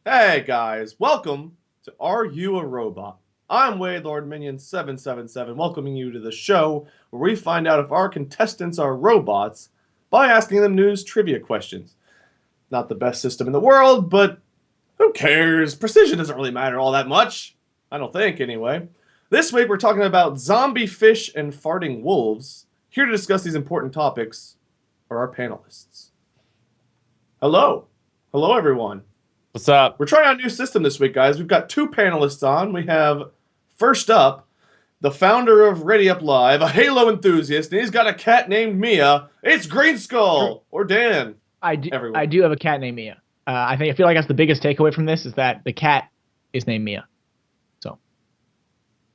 Hey guys, welcome to Are You a Robot? I'm LordMinion777, welcoming you to the show where we find out if our contestants are robots by asking them news trivia questions. Not the best system in the world, but who cares? Precision doesn't really matter all that much. I don't think, anyway. This week we're talking about zombie fish and farting wolves. Here to discuss these important topics are our panelists. Hello. Hello, everyone. What's up? We're trying out a new system this week, guys. We've got two panelists on. We have, first up, the founder of Ready Up Live, a Halo enthusiast, and he's got a cat named Mia. It's Greenskull, or Dan. I do have a cat named Mia. I feel like that's the biggest takeaway from this is that the cat is named Mia. So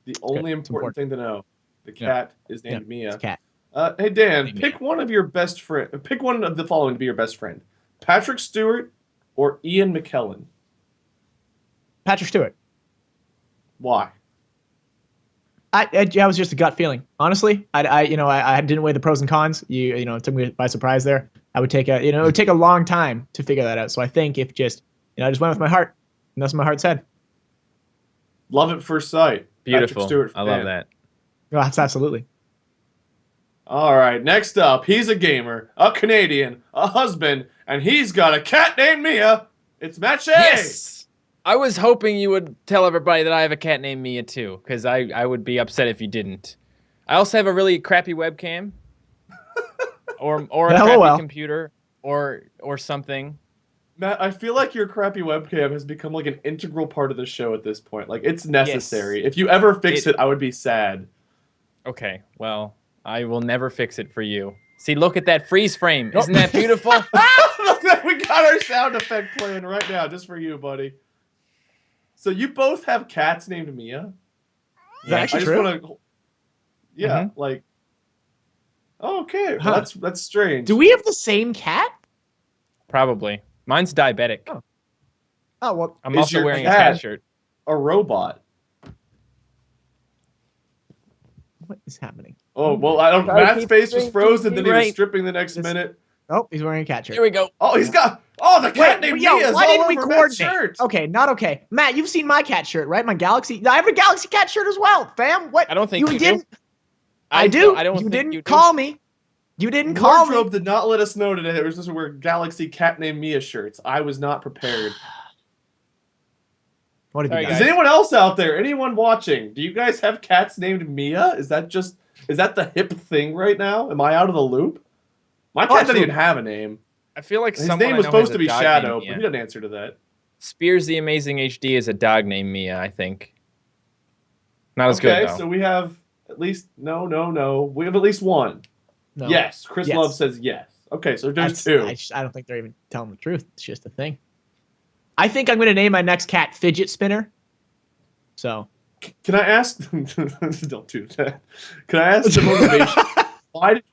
the only important thing to know: the cat is named Mia. It's a cat. Hey Dan, pick one of your best friend. Pick one of the following to be your best friend: Patrick Stewart or Ian McKellen. Patrick Stewart. Why? I was just a gut feeling. Honestly, I didn't weigh the pros and cons. It took me by surprise there. I would take it would take a long time to figure that out. So I think if just I just went with my heart, and that's what my heart said. Love at first sight. Beautiful. Patrick Stewart I love that. Well, that's absolutely. All right, next up, he's a gamer, a Canadian, a husband, and he's got a cat named Mia. It's MattShea. Yes! I was hoping you would tell everybody that I have a cat named Mia too, because I would be upset if you didn't. I also have a really crappy webcam, or a crappy computer, or something. Matt, I feel like your crappy webcam has become like an integral part of the show at this point. Like, it's necessary. Yes. If you ever fix it, I would be sad. Okay, well, I will never fix it for you. See, look at that freeze frame. Isn't that beautiful? Look, we got our sound effect playing right now, just for you, buddy. So you both have cats named Mia? Is that actually true? Like... Oh, okay, well, that's strange. Do we have the same cat? Probably. Mine's diabetic. Oh well. I'm also wearing a cat shirt. A robot. What is happening? Oh, well, I don't... Matt's face was frozen, then he was stripping the next minute. Oh, he's wearing a cat shirt. Here we go. Oh, he's got... Oh, the cat named Mia is all over Matt's shirt. Okay, not okay. Matt, you've seen my cat shirt, right? My Galaxy... I have a Galaxy cat shirt as well, fam. What? I don't think you didn't. Do. I do. I don't you think didn't call me. You didn't call me. Wardrobe did not let us know today that we're supposed to wear Galaxy cat named Mia shirts. I was not prepared. What have you Is anyone else out there? Anyone watching? Do you guys have cats named Mia? Is that the hip thing right now? Am I out of the loop? My cat doesn't even have a name. I feel like his name was supposed to be Shadow, but he doesn't answer to that. Spears the Amazing HD is a dog named Mia, I think. Not as good, though. Okay, so we have at least... No. We have at least one. No. Yes, Chris Love says yes. Okay, so there's two. I don't think they're even telling the truth. It's just a thing. I think I'm going to name my next cat Fidget Spinner. So... Can I ask... Don't do that. Can I ask the motivation?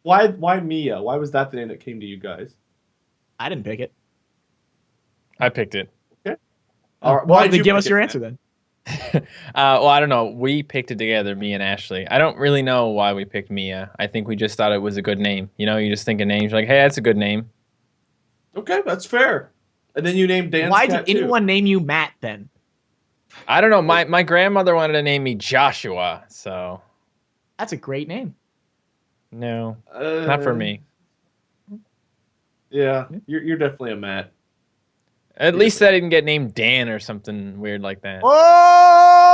Why Mia? Why was that the name that came to you guys? I didn't pick it. I picked it. Okay. All right. Well, give us your answer then. Well, I don't know. We picked it together, me and Ashley. I don't really know why we picked Mia. I think we just thought it was a good name. You know, you just think of names like, hey, that's a good name. Okay, that's fair. And then you named Dan's Why cat did anyone name you Matt then? I don't know. My grandmother wanted to name me Joshua, so... That's a great name. No, not for me. Yeah, you're definitely a Matt. At least I didn't get named Dan or something weird like that. Oh!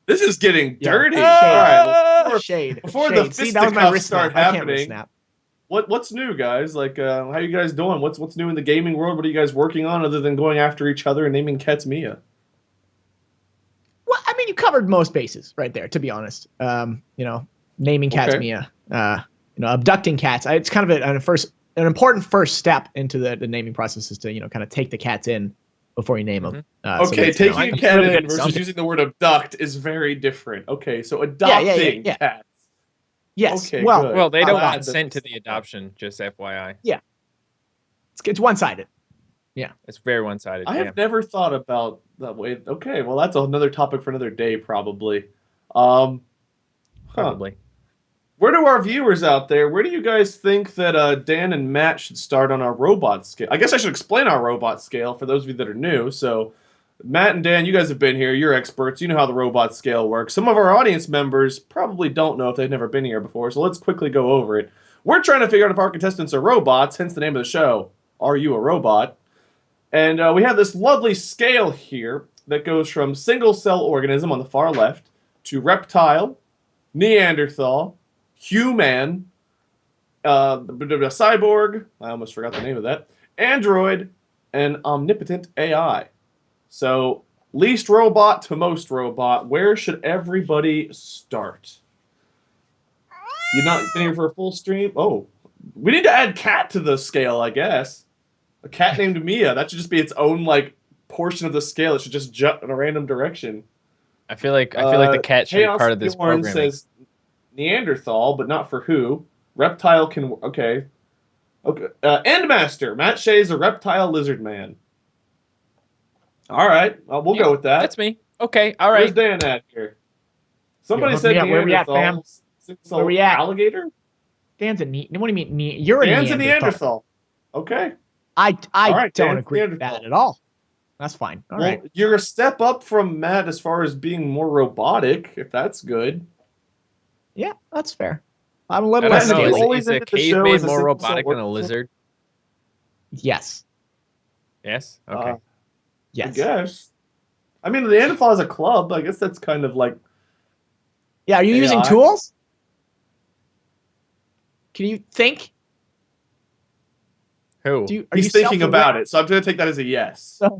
This is getting dirty. Shade. All right. Shade. Before the fisticuffs start happening, what's new, guys? Like, how you guys doing? What's new in the gaming world? What are you guys working on other than going after each other and naming cats Mia? Well, I mean, you covered most bases right there, to be honest. Naming cats Mia. Abducting cats. It's kind of an important first step into the naming process is to kind of take the cats in before you name them. Okay, so taking a cat in versus using the word abduct is very different. Okay, so adopting cats. Yes. Okay, well, they don't consent to the adoption. Just FYI. Yeah. It's one-sided. Yeah, it's very one-sided. I have never thought about that way. Okay, well, that's another topic for another day, probably. Probably. Where do our viewers out there, where do you guys think that Dan and Matt should start on our robot scale? I guess I should explain our robot scale for those of you that are new. So, Matt and Dan, you guys have been here. You're experts. You know how the robot scale works. Some of our audience members probably don't know if they've never been here before, so let's quickly go over it. We're trying to figure out if our contestants are robots, hence the name of the show, Are You a Robot? And we have this lovely scale here that goes from single-cell organism on the far left to reptile, Neanderthal, human, cyborg, I almost forgot the name of that, android, and omnipotent AI. So, least robot to most robot, where should everybody start? You've not been here for a full stream? Oh, we need to add cat to the scale, I guess. A cat named Mia. That should just be its own, like, portion of the scale. It should just jut in a random direction. I feel like the cat should be part of this Bjorn programming. Says Neanderthal, but not for who. Reptile can... Okay. Endmaster. MattShea is a reptile lizard man. All right. We'll go with that. That's me. Okay. All right. Where's Dan at here? Somebody said Neanderthal. Where we at, fam? Where we at? Alligator? Dan's a what do you mean? You're a Dan's Neanderthal. a Neanderthal. Okay. I right, don't Dan's agree with that at all. That's fine. All right. You're a step up from Matt as far as being more robotic, if that's good. Yeah, that's fair. I'm a little And less I know, scaly. Is a caveman more robotic than a lizard? Yes. Yes? Okay. Yes. I guess. I mean, the Neanderthal is a club. I guess that's kind of like... Yeah, are you using tools? Can you think? Who? He's thinking about it, so I'm going to take that as a yes. So,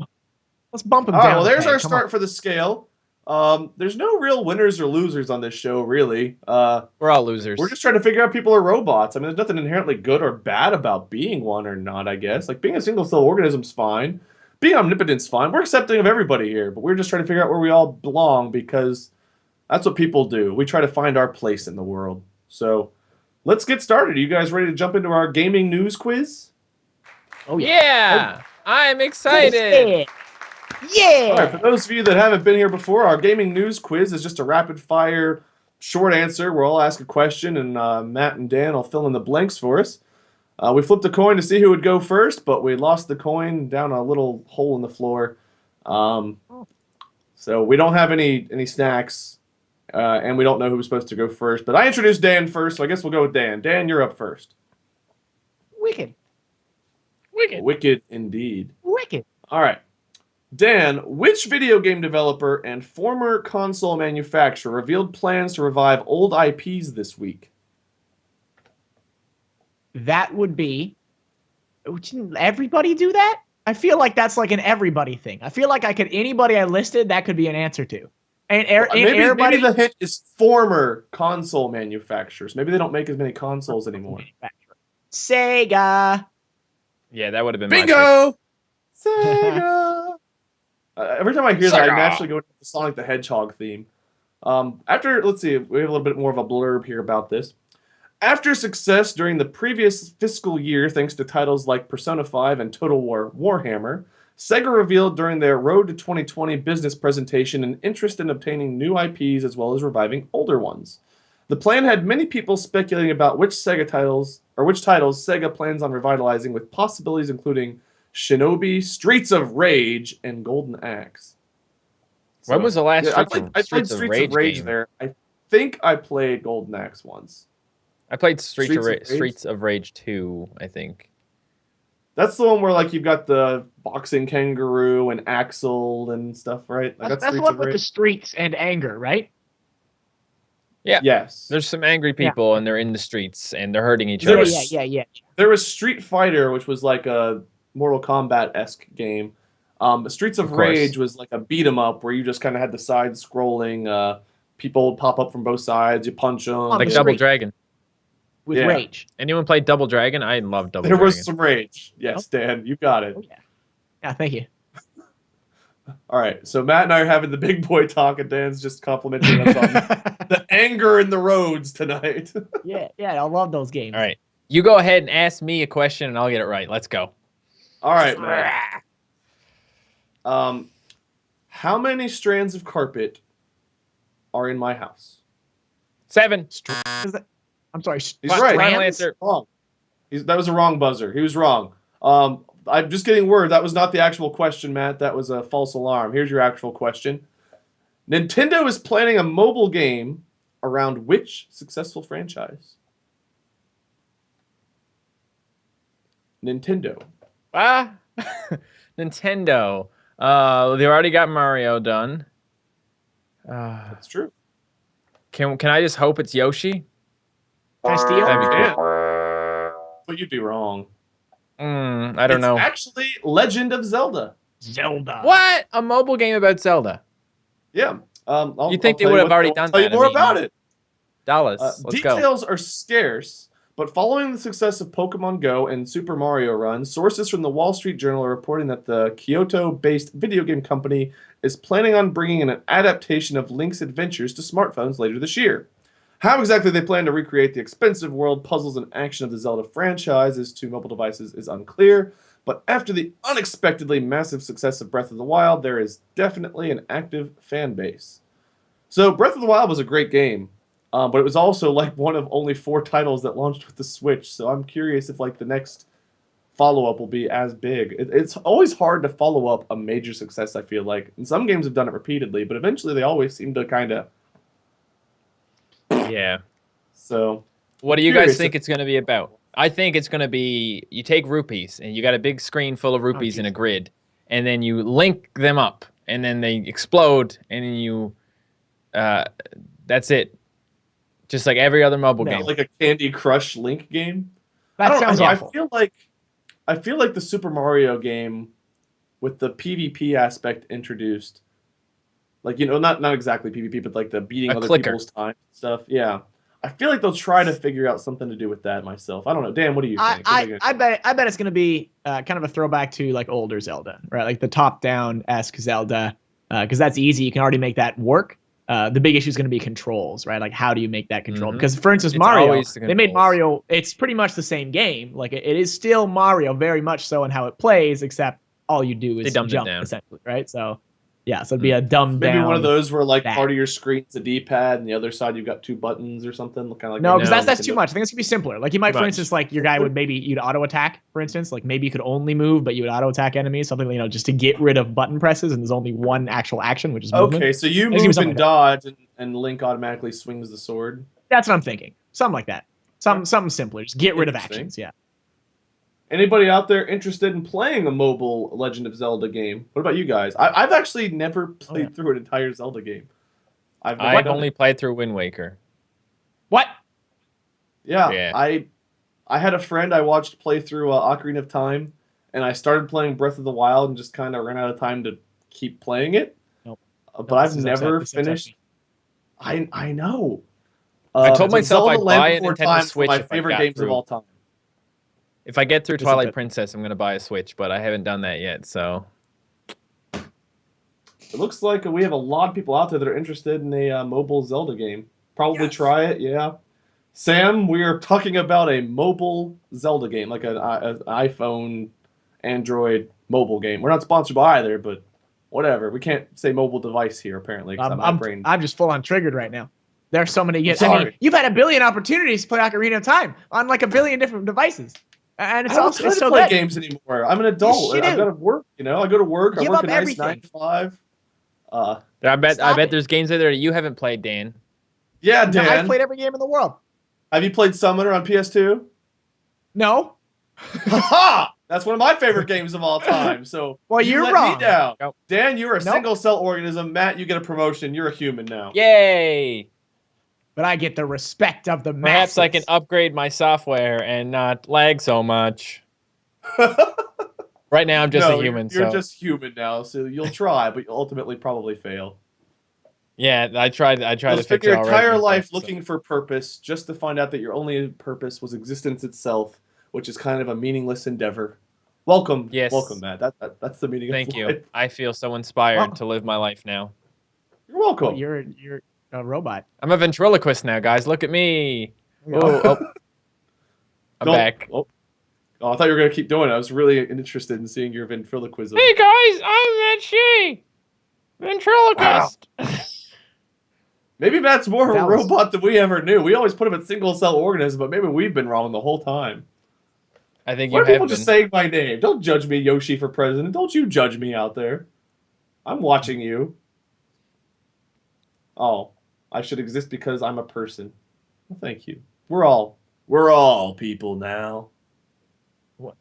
let's bump him All down. right, well, there's our Come start on. for the scale. There's no real winners or losers on this show, really. We're all losers. We're just trying to figure out if people are robots. I mean, there's nothing inherently good or bad about being one or not, I guess. Like, being a single-cell organism's fine. Being omnipotent's fine. We're accepting of everybody here, but we're just trying to figure out where we all belong because that's what people do. We try to find our place in the world. So, let's get started. Are you guys ready to jump into our gaming news quiz? Oh, yeah! I'm excited! Yeah! All right, for those of you that haven't been here before, our gaming news quiz is just a rapid-fire short answer where I'll ask a question and Matt and Dan will fill in the blanks for us. We flipped a coin to see who would go first, but we lost the coin down a little hole in the floor. So we don't have any snacks, and we don't know who's supposed to go first. But I introduced Dan first, so I guess we'll go with Dan. Dan, you're up first. Wicked. Wicked indeed. Wicked. All right. Dan, which video game developer and former console manufacturer revealed plans to revive old IPs this week? That would be... Didn't everybody do that? I feel like that's like an everybody thing. I feel like anybody I listed, that could be an answer to. And maybe the hint is former console manufacturers. Maybe they don't make as many consoles anymore. Sega. Yeah, that would have been Bingo! Sega! Every time I hear that, I naturally go into the Sonic the Hedgehog theme. Let's see, we have a little bit more of a blurb here about this. After success during the previous fiscal year, thanks to titles like Persona 5 and Total War Warhammer, Sega revealed during their Road to 2020 business presentation an interest in obtaining new IPs as well as reviving older ones. The plan had many people speculating about which titles Sega plans on revitalizing, with possibilities including Shinobi, Streets of Rage, and Golden Axe. When was the last I played Streets of Rage game? there. I think I played Golden Axe once. I played Streets of Rage 2, I think. That's the one where like you've got the boxing kangaroo and Axel and stuff, right? Like, that's the one with the streets and anger, right? Yeah. Yes. There's some angry people and they're in the streets and they're hurting each other. Yeah. There was Street Fighter, which was like a Mortal Kombat-esque game. Streets of Rage was like a beat 'em up where you just kind of had the side scrolling. People would pop up from both sides. You punch them. Like Double Dragon. With Rage. Anyone played Double Dragon? I love Double Dragon. There was some Rage. Yes, Dan, you got it. Oh, yeah. Yeah, thank you. All right, so Matt and I are having the big boy talk, and Dan's just complimenting us on the anger in the roads tonight. Yeah, I love those games. All right, you go ahead and ask me a question, and I'll get it right. Let's go. All right, Matt. How many strands of carpet are in my house? 7. I'm sorry. He's right. Final answer. Wrong. That was a wrong buzzer. He was wrong. I'm just getting word that was not the actual question, Matt. That was a false alarm. Here's your actual question. Nintendo is planning a mobile game around which successful franchise? Nintendo. Nintendo. They already got Mario done. That's true. Can I just hope it's Yoshi? Can I steal? That'd be cool. But you'd be wrong. I don't know. It's actually Legend of Zelda. Zelda. What? A mobile game about Zelda? Yeah. You think they would have already done that? Tell you more about it. Dallas, let's go. Details are scarce, but following the success of Pokemon Go and Super Mario Run, sources from the Wall Street Journal are reporting that the Kyoto-based video game company is planning on bringing in an adaptation of Link's adventures to smartphones later this year. How exactly they plan to recreate the expensive world, puzzles, and action of the Zelda franchise to mobile devices is unclear, but after the unexpectedly massive success of Breath of the Wild, there is definitely an active fan base. So Breath of the Wild was a great game, but it was also like one of only 4 titles that launched with the Switch, so I'm curious if like the next follow-up will be as big. It's always hard to follow up a major success, I feel like. And some games have done it repeatedly, but eventually they always seem to kind of... Yeah. So, what do you guys think it's going to be about? I think it's going to be, you take rupees, and you got a big screen full of rupees in a grid, and then you link them up, and then they explode, and then you, that's it. Just like every other mobile game. Like a Candy Crush Link game? That sounds awful. I feel like the Super Mario game with the PvP aspect introduced, like, you know, not exactly PvP, but like the beating other people's time stuff. Yeah. I feel like they'll try to figure out something to do with that myself. I don't know. Dan, what do you think? I bet it's going to be kind of a throwback to like older Zelda, right? Like the top-down-esque Zelda, because that's easy. You can already make that work. The big issue is going to be controls, right? Like, how do you make that control? Because, for instance, Mario, they made Mario, it's pretty much the same game. Like, it is still Mario, very much so in how it plays, except all you do is jump, essentially, right? So, yeah, so it'd be a dumbed down. Maybe one of those where, like, part of your screen's a D-pad, and the other side you've got 2 buttons or something. Kind of like no, because that's too much. I think it's going to be simpler. Like, you might, for instance, like, your guy would you'd auto-attack, for instance. Like, maybe you could only move, but you would auto-attack enemies, something, you know, just to get rid of button presses, and there's only one actual action, which is movement. Okay, so you move and dodge, and Link automatically swings the sword? That's what I'm thinking. Something like that. Something simpler. Just get rid of actions, yeah. Anybody out there interested in playing a mobile Legend of Zelda game? What about you guys? I've actually never played through an entire Zelda game. I've only played through Wind Waker. What? Yeah. I had a friend I watched play through Ocarina of Time, and I started playing Breath of the Wild and just kind of ran out of time to keep playing it. Nope. But I've never finished. I know. I told myself I'd buy a Nintendo Switch. My favorite games of all time. If I get through Twilight Princess, I'm going to buy a Switch, but I haven't done that yet, so... It looks like we have a lot of people out there that are interested in a mobile Zelda game. Probably try it, yeah. Sam, we are talking about a mobile Zelda game, like an iPhone, Android mobile game. We're not sponsored by either, but whatever. We can't say mobile device here, apparently, because I'm just full on triggered right now. There are so many games. I mean, you've had a billion opportunities to play Ocarina of Time on like a billion different devices. And it's also I don't play games anymore. I'm an adult. I've got to work. You know, I go to work. I work a nice 9 to 5. I bet there's games out there that you haven't played, Dan. Yeah, Dan. I've played every game in the world. Have you played Summoner on PS2? No. Ha! That's one of my favorite games of all time. So well, you're let wrong. Me down. Nope. Dan, you're a single cell organism. Matt, you get a promotion. You're a human now. Yay! But I get the respect of the masses. Perhaps I can upgrade my software and not lag so much. Right now, I'm just a human. You're just human now, so you'll try, but you'll ultimately probably fail. Yeah, I tried to fix your entire life looking for purpose, just to find out that your only purpose was existence itself, which is kind of a meaningless endeavor. Welcome, welcome, Matt. That's the meaning. Thank you. I feel so inspired to live my life now. You're welcome. Well, you're a robot. I'm a ventriloquist now, guys. Look at me. I'm back. Oh, I thought you were going to keep doing it. I was really interested in seeing your ventriloquism. Hey, guys. I'm MattShea. Ventriloquist. Maybe Matt's more of a That was- robot than we ever knew. We always put him in single-cell organisms, but maybe we've been wrong the whole time. I think Why you are people have just been. saying my name? Don't judge me, Yoshi, for president. Don't you judge me out there. I'm watching you. Oh, I should exist because I'm a person. Well, thank you. We're all people now. What?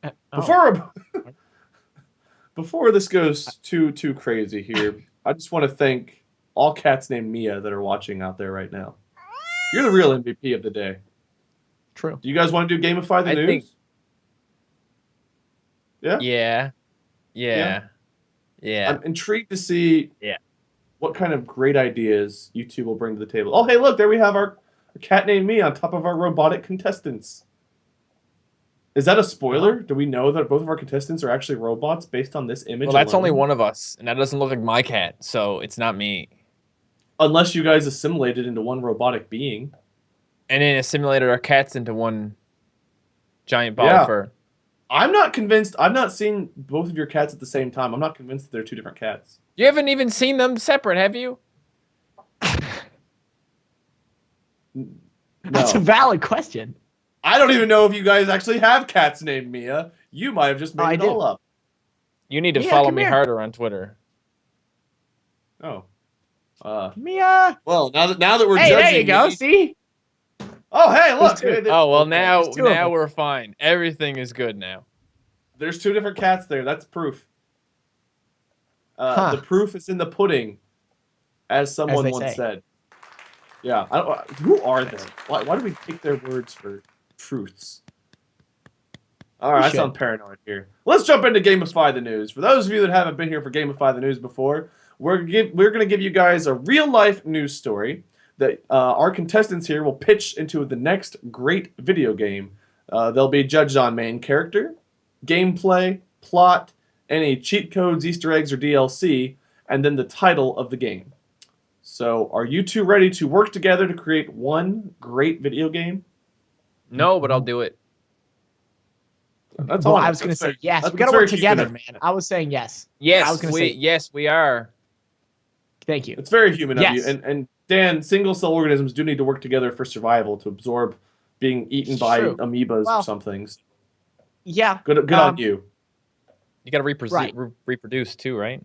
Before this goes too crazy here, I just want to thank all cats named Mia that are watching out there right now. You're the real MVP of the day. True. Do you guys want to do Gamify the I News? think- Yeah? Yeah. I'm intrigued to see Yeah. what kind of great ideas you two will bring to the table. Oh, hey, look, there we have our cat named Mia on top of our robotic contestants. Is that a spoiler? Do we know that both of our contestants are actually robots based on this image? Well, that's alone? only one of us, and that doesn't look like my cat, so it's not me. Unless you guys assimilated into one robotic being. And then assimilated our cats into one giant ball Yeah. of fur. I'm not convinced. I've not seen both of your cats at the same time. I'm not convinced that they're two different cats. You haven't even seen them separate, have you? That's a No. valid question. I don't even know if you guys actually have cats named Mia. You might have just made I it do. all up. You need to Mia, follow come me here. harder on Twitter. Oh. Mia. Well, now that we're Hey, judging there you go. me- See? Oh, hey, look. There's two. Hey, Oh well, okay. now There's two of them. we're fine. Everything is good now. There's two different cats there. That's proof. Huh. The proof is in the pudding, as someone they once say. said. Yeah. Who are they? Why do we take their words for truths? All right, We I sound paranoid here. Let's jump into Gamify the News. For those of you that haven't been here for Gamify the News before, we're going to give you guys a real-life news story that our contestants here will pitch into the next great video game. They'll be judged on main character, gameplay, plot, any cheat codes, Easter eggs, or DLC, and then the title of the game. So, are you two ready to work together to create one great video game? No, but I'll do it. That's Well, honest. I was going to That's say fair. yes. That's We got to very work together, human. man. I was saying yes. I Yes, was gonna say- yes, we are. Thank you. It's very human of Yes. you. And Dan, single cell organisms do need to work together for survival to absorb being eaten It's by true. amoebas Well, or something. Yeah. Good on you. You got to Right. reproduce too, right?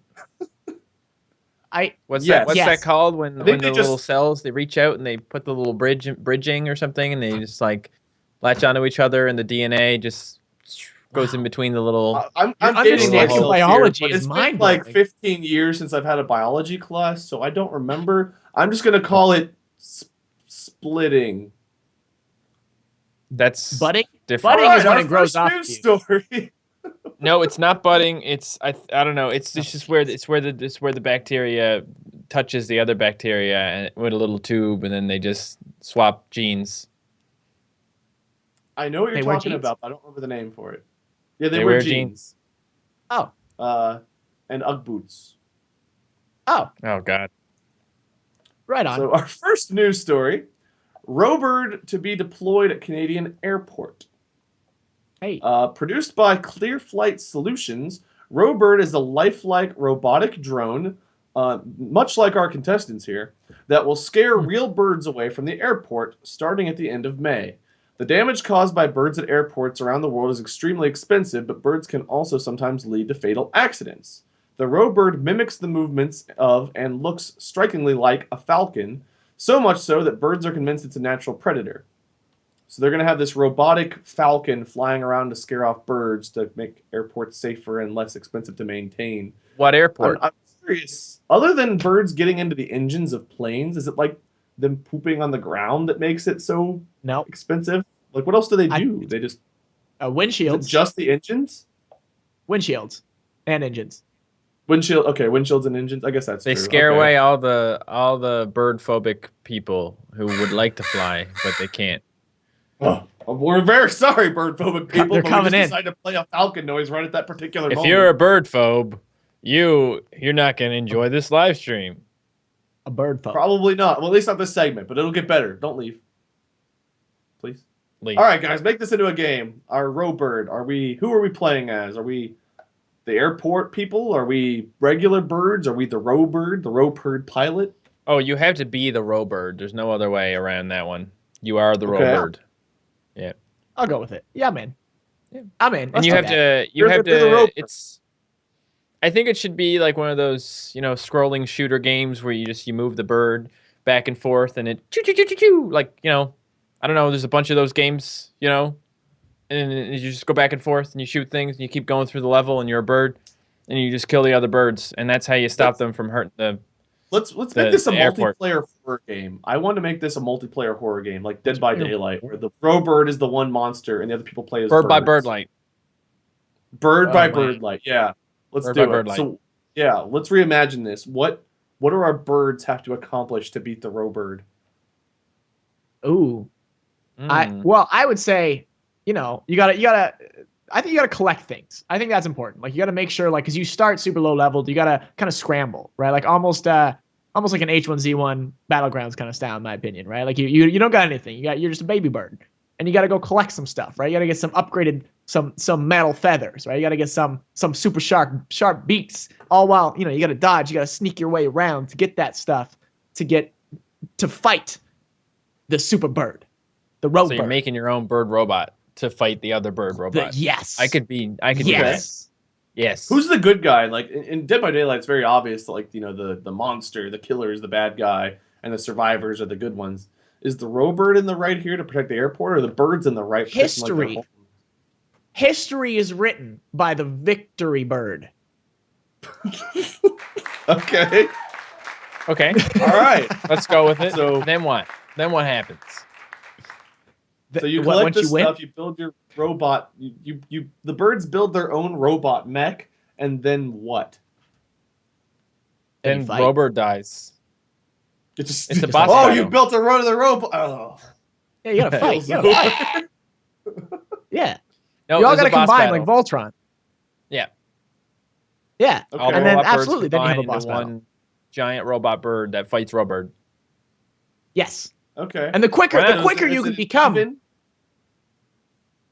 Yes. What's that called when think the they little just- cells they reach out and they put the little bridging or something and they just like latch onto each other and the DNA just goes in between the little. I'm Your dating understanding of myself biology here, but is it's been like mind-blowing. 15 years since I've had a biology class, so I don't remember. I'm just going to call it splitting. That's Budding? different. Budding is when our it grows first off news you. story. No, it's not budding. It's I don't know. It's just where the bacteria touches the other bacteria and with a little tube, and then they just swap genes. I know what you're They wear talking jeans? about, but I don't remember the name for it. Yeah, they They wear wear jeans. Oh. And Ugg boots. Oh, Oh God. right on. So our first news story, Robird to be deployed at Canadian airport. Hey. Produced by Clear Flight Solutions, Robird is a lifelike robotic drone, much like our contestants here, that will scare real birds away from the airport starting at the end of May. The damage caused by birds at airports around the world is extremely expensive, but birds can also sometimes lead to fatal accidents. The Robird mimics the movements of and looks strikingly like a falcon, so much so that birds are convinced it's a natural predator. So they're going to have this robotic falcon flying around to scare off birds to make airports safer and less expensive to maintain. What airport? I'm curious, other than birds getting into the engines of planes, is it like them pooping on the ground that makes it so No. expensive? Like, what else do they do? They just... Is it Windshields. just the engines? Windshields. And engines. Windshield. Okay, windshields and engines. I guess that's They true. scare Okay. away all the bird phobic people who would like to fly but they can't. Oh, we're very sorry, bird phobic people. They're but coming we in. just decided to play a falcon noise right at that particular If moment. you're a bird phobe, you're not gonna enjoy this live stream. A bird phone. Probably not. Well, at least not this segment, but it'll get better. Don't leave, please. Leave. All right, guys, make this into a game. Our Robird. Who are we playing as? Are we the airport people? Are we regular birds? Are we the Robird, the Robird pilot? Oh, you have to be the row bird. There's no other way around that one. You are the row Okay. bird. Yeah. I'll go with it. Yeah, I'm in. Yeah. I'm in. And Let's you do have that. to. You have You're the row to. bird. It's. I think it should be like one of those, scrolling shooter games where you move the bird back and forth and it choo choo choo choo choo. Like, I don't know. There's a bunch of those games, and you just go back and forth and you shoot things and you keep going through the level and you're a bird and you just kill the other birds and that's how you stop them from hurting the. Let's make this a airport. multiplayer horror game. I want to make this a multiplayer horror game, like Dead by Daylight, where the row bird is the one monster and the other people play as Bird by birds. bird light. Bird by man. bird light. Yeah, let's Bird do by it. bird light. So yeah, let's reimagine this. What do our birds have to accomplish to beat the row bird? Ooh. I would say, you gotta. I think you gotta collect things. I think that's important. Like you gotta make sure, like, because you start super low leveled, you gotta kind of scramble, right? Like almost like an H1Z1 Battlegrounds kind of style, in my opinion, right? Like you don't got anything. You're just a baby bird, and you gotta go collect some stuff, right? You gotta get some upgraded some metal feathers, right? You gotta get some super sharp beaks. All while you gotta dodge, you gotta sneak your way around to get that stuff to fight the super bird, the row bird. So you're making your own bird robot to fight the other bird robot. Yes. I could do that. Yes. Who's the good guy? Like in Dead by Daylight, it's very obvious that, like, the monster, the killer is the bad guy, and the survivors are the good ones. Is the row bird in the right here to protect the airport, or the birds in the right? History is written by the victory bird. Okay. Okay. All right. Let's go with it. So then what? Then what happens? So you collect this stuff, you build your robot, the birds build their own robot mech, and then what? Then Robert dies. It's a boss oh, battle. you built a run of the robot. Oh. Yeah, you gotta fight. Yeah. No, you all gotta combine battle. like Voltron. Yeah. Yeah. Okay. And then absolutely, then you have a boss battle. One giant robot bird that fights Robert. Yes. Okay. And the quicker you can become. Even?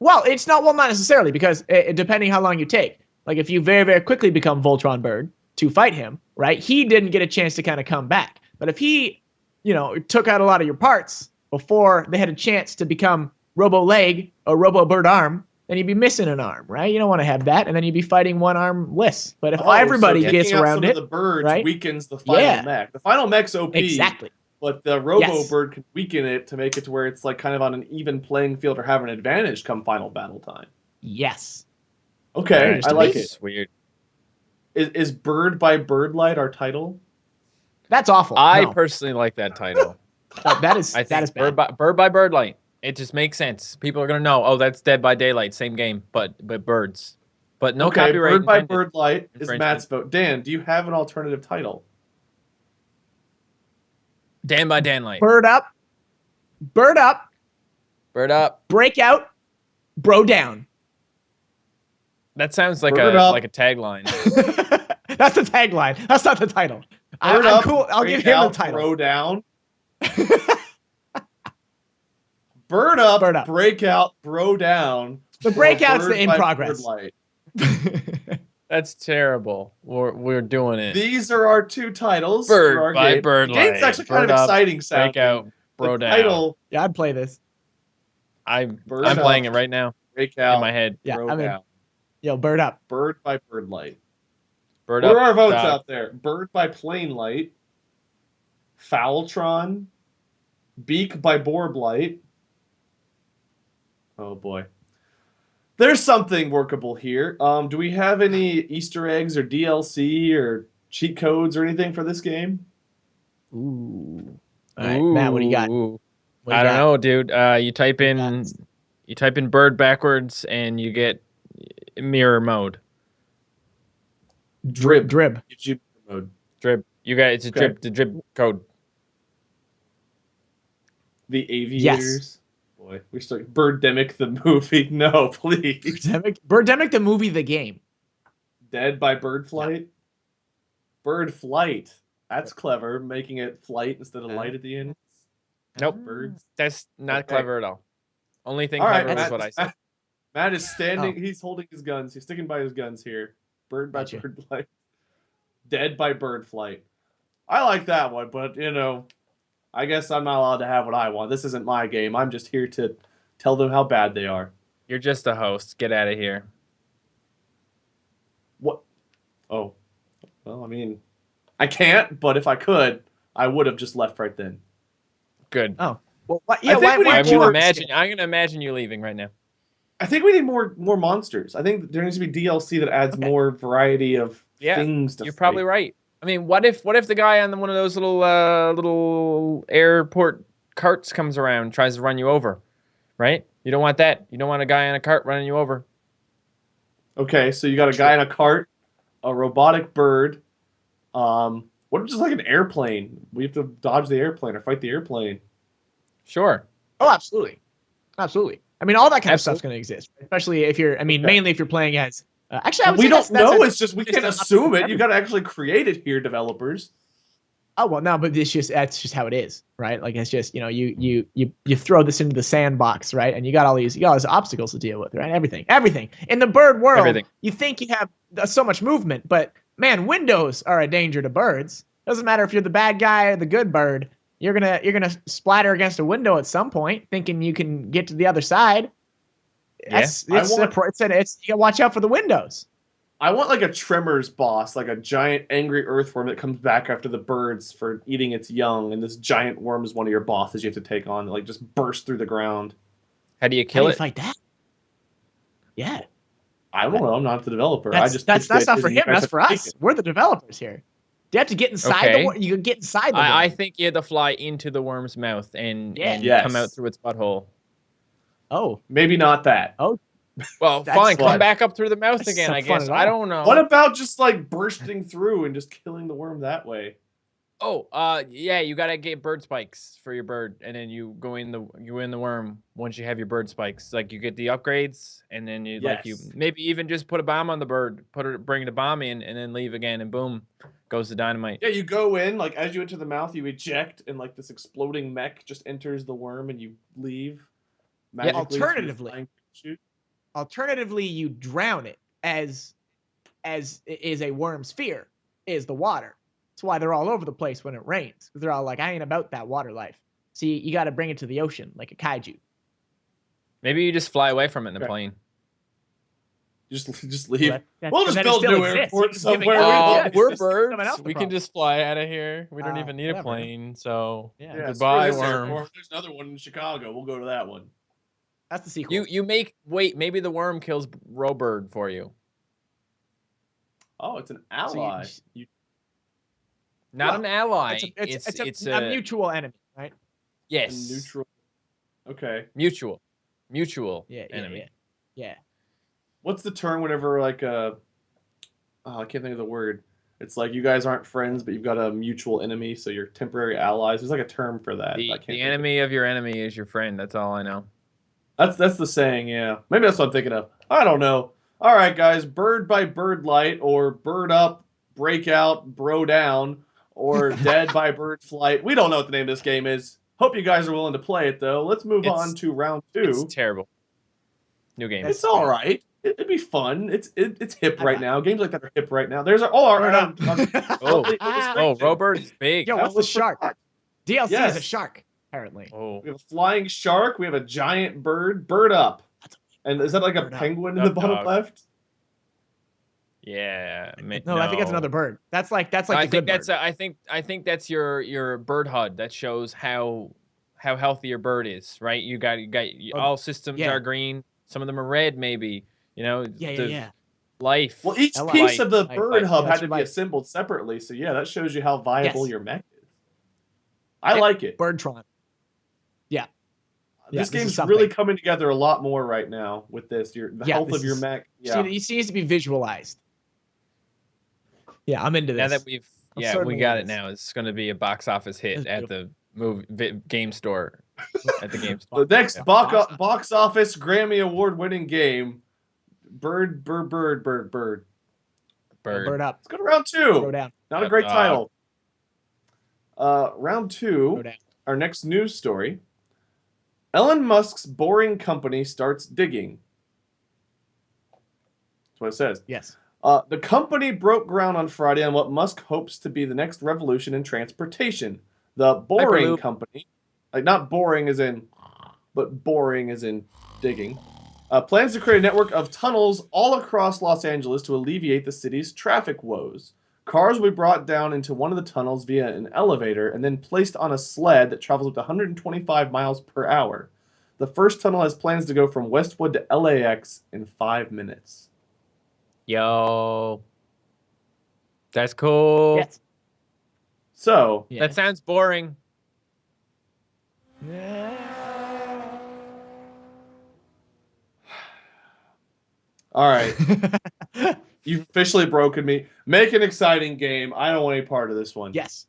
Well, it's not necessarily, because depending how long you take. Like if you very, very quickly become Voltron Bird to fight him, right? He didn't get a chance to kind of come back. But if he, took out a lot of your parts before they had a chance to become Robo Leg or Robo Bird Arm, then you'd be missing an arm, right? You don't want to have that, and then you'd be fighting one arm-less. But if everybody gets around it, the birds right? weakens the final mech. The final mech's OP. Exactly. But the Robo Bird can weaken it to make it to where it's like kind of on an even playing field or have an advantage come final battle time. Yes. Okay, I like it. It's weird. Is Bird by Bird Light our title? That's awful. I personally like that title. that is bad. Bird by Bird Light. It just makes sense. People are gonna know. Oh, that's Dead by Daylight, same game, but birds. But no copyright. Bird by Bird Light is Matt's vote. Dan, do you have an alternative title? Dan by Dan Light. Bird up. Bird up. Bird up. Break out. Bro down. That sounds like Bird like a tagline. That's the tagline. That's not the title. Bird I'm up, cool. I'll give him the title. Bro down. Bird up, break out, bro down. The breakout's in progress. That's terrible. We're doing it. These are our two titles. Bird by Bird Light. The game's actually kind of exciting sounding. Break out, bro down. Title, yeah, I'd play this. I'm playing it right now. Break out in my head. Yeah, bro down. Yo, Bird up. Bird by Bird Light. Bird what up. are our votes out there? Bird by Plain Light. Fowltron. Beak by Borb Light. Oh boy. There's something workable here. Do we have any Easter eggs or DLC or cheat codes or anything for this game? Ooh. All right, Matt, what do you got? I don't know, dude. You type in bird backwards and you get mirror mode. Drib. Gives you mode. Drib. You got it's a drib. The drib code. The Aviators. Yes. Boy, we're still Birdemic the movie. No, please. Birdemic the movie, the game. Dead by Bird Flight. Bird Flight. That's clever, making it flight instead of light at the end. Nope. Birds. That's not clever at all. Only thing all clever right, is what I said. Matt is standing. He's holding his guns. He's sticking by his guns here. Bird by Bird Flight. Dead by Bird Flight. I like that one, but I guess I'm not allowed to have what I want. This isn't my game. I'm just here to tell them how bad they are. You're just a host. Get out of here. What? Oh. Well, I mean, I can't, but if I could, I would have just left right then. Good. Oh. Well, yeah, I'm gonna imagine you leaving right now. I think we need more monsters. I think there needs to be DLC that adds more variety of things to You're fight. probably right. I mean, what if the guy on one of those little airport carts comes around and tries to run you over, right? You don't want that. You don't want a guy on a cart running you over. Okay, so you got a guy in a cart, a robotic bird. What if just like an airplane? We have to dodge the airplane or fight the airplane. Sure. Oh, absolutely. Absolutely. I mean, all that kind of stuff's going to exist, especially if you're, mainly if you're playing as, actually, I would we say don't know. It's just, we it's can't assume it. You got to actually create it here, developers. Oh, well, no, but that's just how it is, right? Like, it's just, you throw this into the sandbox, right? And you got all these obstacles to deal with, right? Everything. In the bird world, you think you have so much movement, but man, windows are a danger to birds. Doesn't matter if you're the bad guy or the good bird. You're gonna splatter against a window at some point, thinking you can get to the other side. Yeah, you gotta watch out for the windows. I want like a Tremors boss, like a giant angry earthworm that comes back after the birds for eating its young, and this giant worm is one of your bosses you have to take on, that like just burst through the ground. How do you kill it? Fight that? Yeah. I don't know. I'm not the developer. That's not for him. That's for us. We're the developers here. Do you have to get inside the worm? You can get inside the worm. I think you had to fly into the worm's mouth and come out through its butthole. Oh. Maybe not that. Oh. Well, fine. Come back up through the mouth again, I guess. I don't know. What about just like bursting through and just killing the worm that way? Oh, yeah, you gotta get bird spikes for your bird, and then you go in the worm once you have your bird spikes. Like you get the upgrades, and then you maybe even just put a bomb on the bird, bring the bomb in, and then leave again, and boom, goes the dynamite. Yeah, you go in, like as you enter the mouth, you eject, and like this exploding mech just enters the worm, and you leave. Yeah, alternatively, you drown it, as is a worm's fear, is the water. That's why they're all over the place when it rains. Because they're all like, I ain't about that water life. So you got to bring it to the ocean like a kaiju. Maybe you just fly away from it in the plane. Just leave. We'll just build a new airport somewhere. We're birds. We can just fly out of here. We don't even need a plane. So goodbye, worm. There's another one in Chicago. We'll go to that one. That's the sequel. Maybe the worm kills Robird for you. Oh, it's an ally. Not an ally. It's a mutual enemy, right? Yes. Neutral. Okay. Mutual enemy. Yeah. What's the term whenever like I can't think of the word. It's like you guys aren't friends, but you've got a mutual enemy, so you're temporary allies. There's like a term for that. The enemy of your enemy is your friend. That's all I know. That's the saying, yeah. Maybe that's what I'm thinking of. I don't know. All right, guys. Bird by bird light, or bird up, breakout, bro down, or dead by bird flight. We don't know what the name of this game is. Hope you guys are willing to play it, though. Let's move on to round 2. It's terrible. New game. It's all right. It'd be fun. It's hip right now. Games like that are hip right now. There's Robird is big. Yo, what's the shark? DLC is a shark, apparently. Oh. We have a flying shark. We have a giant bird. Bird up. And is that like a penguin in the bottom left? Yeah. No, I think that's another bird. That's like I think that's your bird HUD. That shows how healthy your bird is, right? You got all systems are green. Some of them are red, maybe. Life. Well, each piece of the bird hub had to be assembled separately. So yeah, that shows you how viable your mech is. I like it. Birdtron. Yeah. This game's really coming together a lot more right now with this. The health of your mech. Yeah. It needs to be visualized. Yeah, I'm into this. Now that we got it now. It's going to be a box office hit at the game store. At the game store. The next box office Grammy Award winning game. Bird up. Let's go to round 2. Not a great title. Round 2. Our next news story. Elon Musk's boring company starts digging. That's what it says. Yes. The company broke ground on Friday on what Musk hopes to be the next revolution in transportation. The Boring Hyperloop. Company, like not boring as in, but boring as in digging, plans to create a network of tunnels all across Los Angeles to alleviate the city's traffic woes. Cars will be brought down into one of the tunnels via an elevator and then placed on a sled that travels up to 125 miles per hour. The first tunnel has plans to go from Westwood to LAX in 5 minutes. Yo. That's cool. Yes. So, That sounds boring. all right. You've officially broken me. Make an exciting game. I don't want any part of this one. Yes.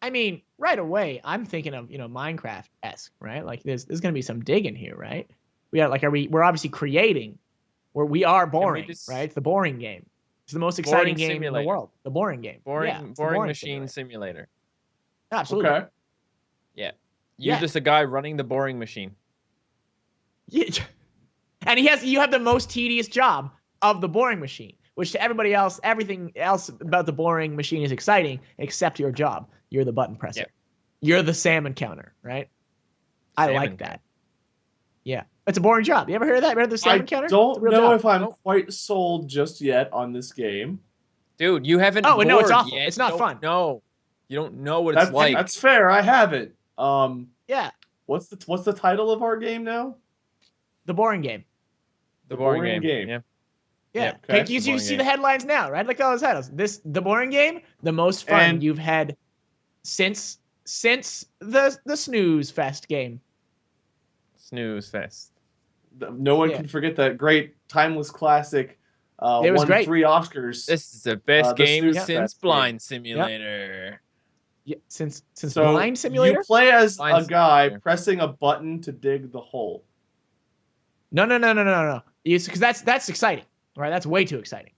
I mean, right away, I'm thinking of, Minecraft-esque, right? Like there's going to be some digging here, right? We're obviously creating where we are boring, right? It's the boring game. It's the most exciting game in the world. The boring game. Boring machine simulator. Absolutely. Okay. Yeah. You're just a guy running the boring machine. Yeah. And you have the most tedious job of the boring machine, which to everybody else, everything else about the boring machine is exciting except your job. You're the button presser. Yep. You're the salmon counter, right? I like that. Yeah. It's a boring job. You ever heard of that? You ever heard of the salmon counter? I don't know if I'm quite sold just yet on this game. Dude, you haven't Oh, no, it's awful. yet. It's not fun. No. You don't know what it's like. That's fair. I haven't. Yeah. What's the title of our game now? The boring game. The boring game. Yeah. Yeah. Okay. Because you see the headlines now, right? Like all those titles. The boring game, the most fun you've had since the Snooze Fest game. Snooze Fest. No one can forget that great timeless classic. It was won great. 3 Oscars. This is the best game Snooze since Fest Blind Simulator. Yeah, since So Blind Simulator. You play as Blind a guy Simulator. pressing a button to dig the hole. No. Because that's exciting, right? That's way too exciting.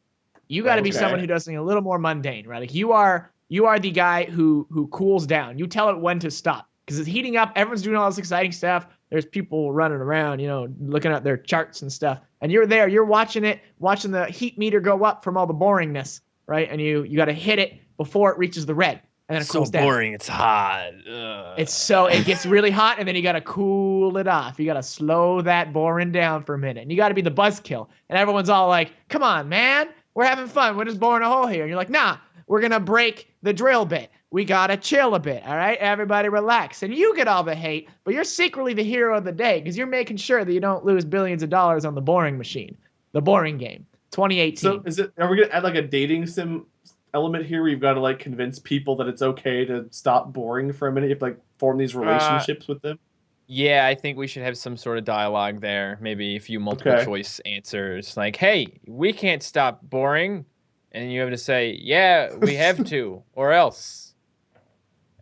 You got to be someone who does something a little more mundane, right? Like you are the guy who cools down. You tell it when to stop because it's heating up. Everyone's doing all this exciting stuff. There's people running around, looking at their charts and stuff. And you're there. You're watching the heat meter go up from all the boringness, right? And you got to hit it before it reaches the red. And then it cools down. Boring. It's hot. It gets really hot, and then you got to cool it off. You got to slow that boring down for a minute. And you got to be the buzzkill. And everyone's all like, come on, man. We're having fun. We're just boring a hole here. And you're like, nah, we're going to break the drill bit. We got to chill a bit, all right? Everybody relax. And you get all the hate, but you're secretly the hero of the day because you're making sure that you don't lose billions of dollars on the boring machine, the boring game, 2018. So are we going to add like a dating sim element here where you've got to like convince people that it's okay to stop boring for a minute? You have to like form these relationships with them? Yeah, I think we should have some sort of dialogue there. Maybe a few multiple choice answers. Like, hey, we can't stop boring. And you have to say, yeah, we have to, or else.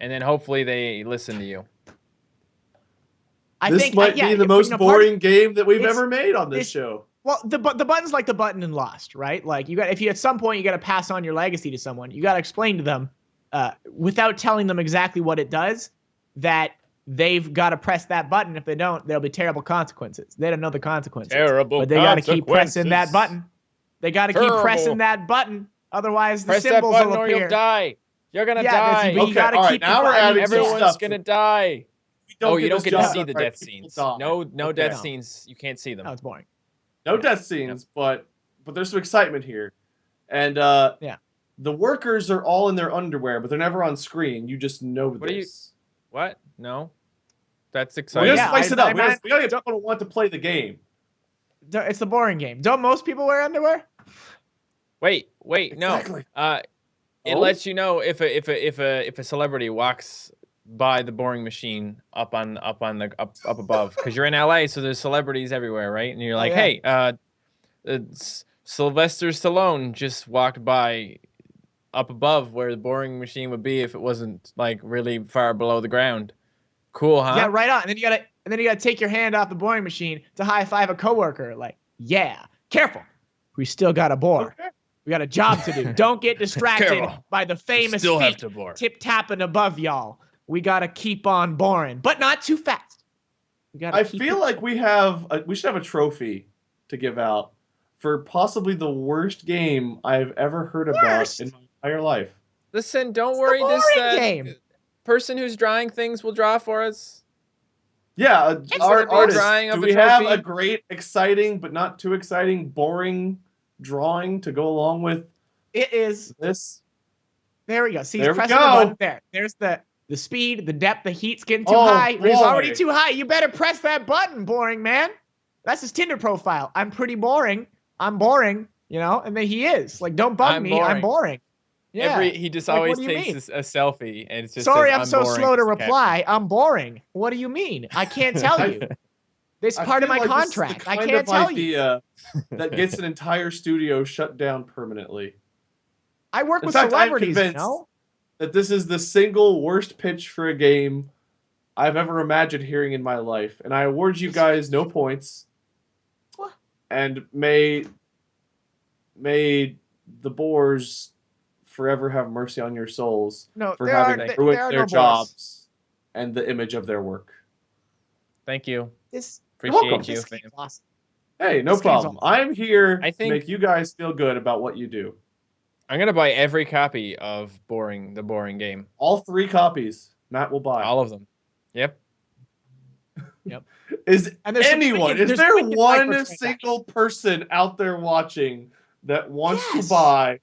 And then hopefully they listen to you. This might be the most boring game that we've ever made on this show. Well, the button's like the button in Lost, right? Like if you at some point you got to pass on your legacy to someone, you got to explain to them without telling them exactly what it does, that they've got to press that button. If they don't, there'll be terrible consequences. They don't know the consequences. But they got to keep pressing that button. They got to keep pressing that button. Otherwise, the symbols will appear. Or you'll die. You're gonna Okay, die. you gotta keep now we're adding Everyone's gonna die. You don't get to see the right? death scenes. No death scenes. You can't see them. No, it's boring. No death scenes, but there's some excitement here. And the workers are all in their underwear, but they're never on screen. You just know this. What? No. That's exciting. We gotta spice it up. We gotta get people to want to play the game. It's the boring game. Don't most people wear underwear? Wait, no. Exactly. It lets you know if a celebrity walks by the boring machine up above, because you're in LA, so there's celebrities everywhere, right? And you're like, hey, Sylvester Stallone just walked by up above where the boring machine would be if it wasn't like really far below the ground. Cool, huh? Yeah, right on. And then you gotta take your hand off the boring machine to high five a coworker. Like, yeah, careful. We still got a bore. Okay. We got a job to do. Don't get distracted by the famous feet tip-tapping above y'all. We got to keep on boring, but not too fast. I feel like we should have a trophy to give out for possibly the worst game I've ever heard about in my entire life. Listen, don't It's worry. the This boring game. person who's drawing things will draw for us. Yeah, It's our gonna be artist. drawing Do of we a have trophy. a great, exciting, but not too exciting, boring drawing to go along with It is. this? There we go. See, There he's we pressing the go. button. There. There's the speed, the depth, the heat's getting too Oh, high. It's already boy. too high. You better press that button, boring man. That's his Tinder profile. I'm pretty boring. I'm boring, you know? And then he is. Like, don't bug me. I'm boring. Yeah. He just Like, always what do you mean? takes a selfie and it's just Sorry, says, I'm so boring slow to as a reply. I'm boring. What do you mean? I can't tell you. This I part of feel my like this is the contract. I kind can't of tell you. idea that gets an entire studio shut down permanently. I work In with fact, I'm celebrities, you convinced know? that this is the single worst pitch for a game I've ever imagined hearing in my life, and I award you guys no points. What? And may the Boars forever have mercy on your souls for having ruined their jobs and the image of their work. Thank you. This Appreciate you. this game's awesome. Hey, no This game's problem. awesome. I'm here I to think- make you guys feel good about what you do. I'm gonna buy every copy of the boring game. All 3 copies Matt will buy. All of them. Yep. Is And there's anyone, is there's there freaking one microtransactions. single person out there watching that wants Yes. to buy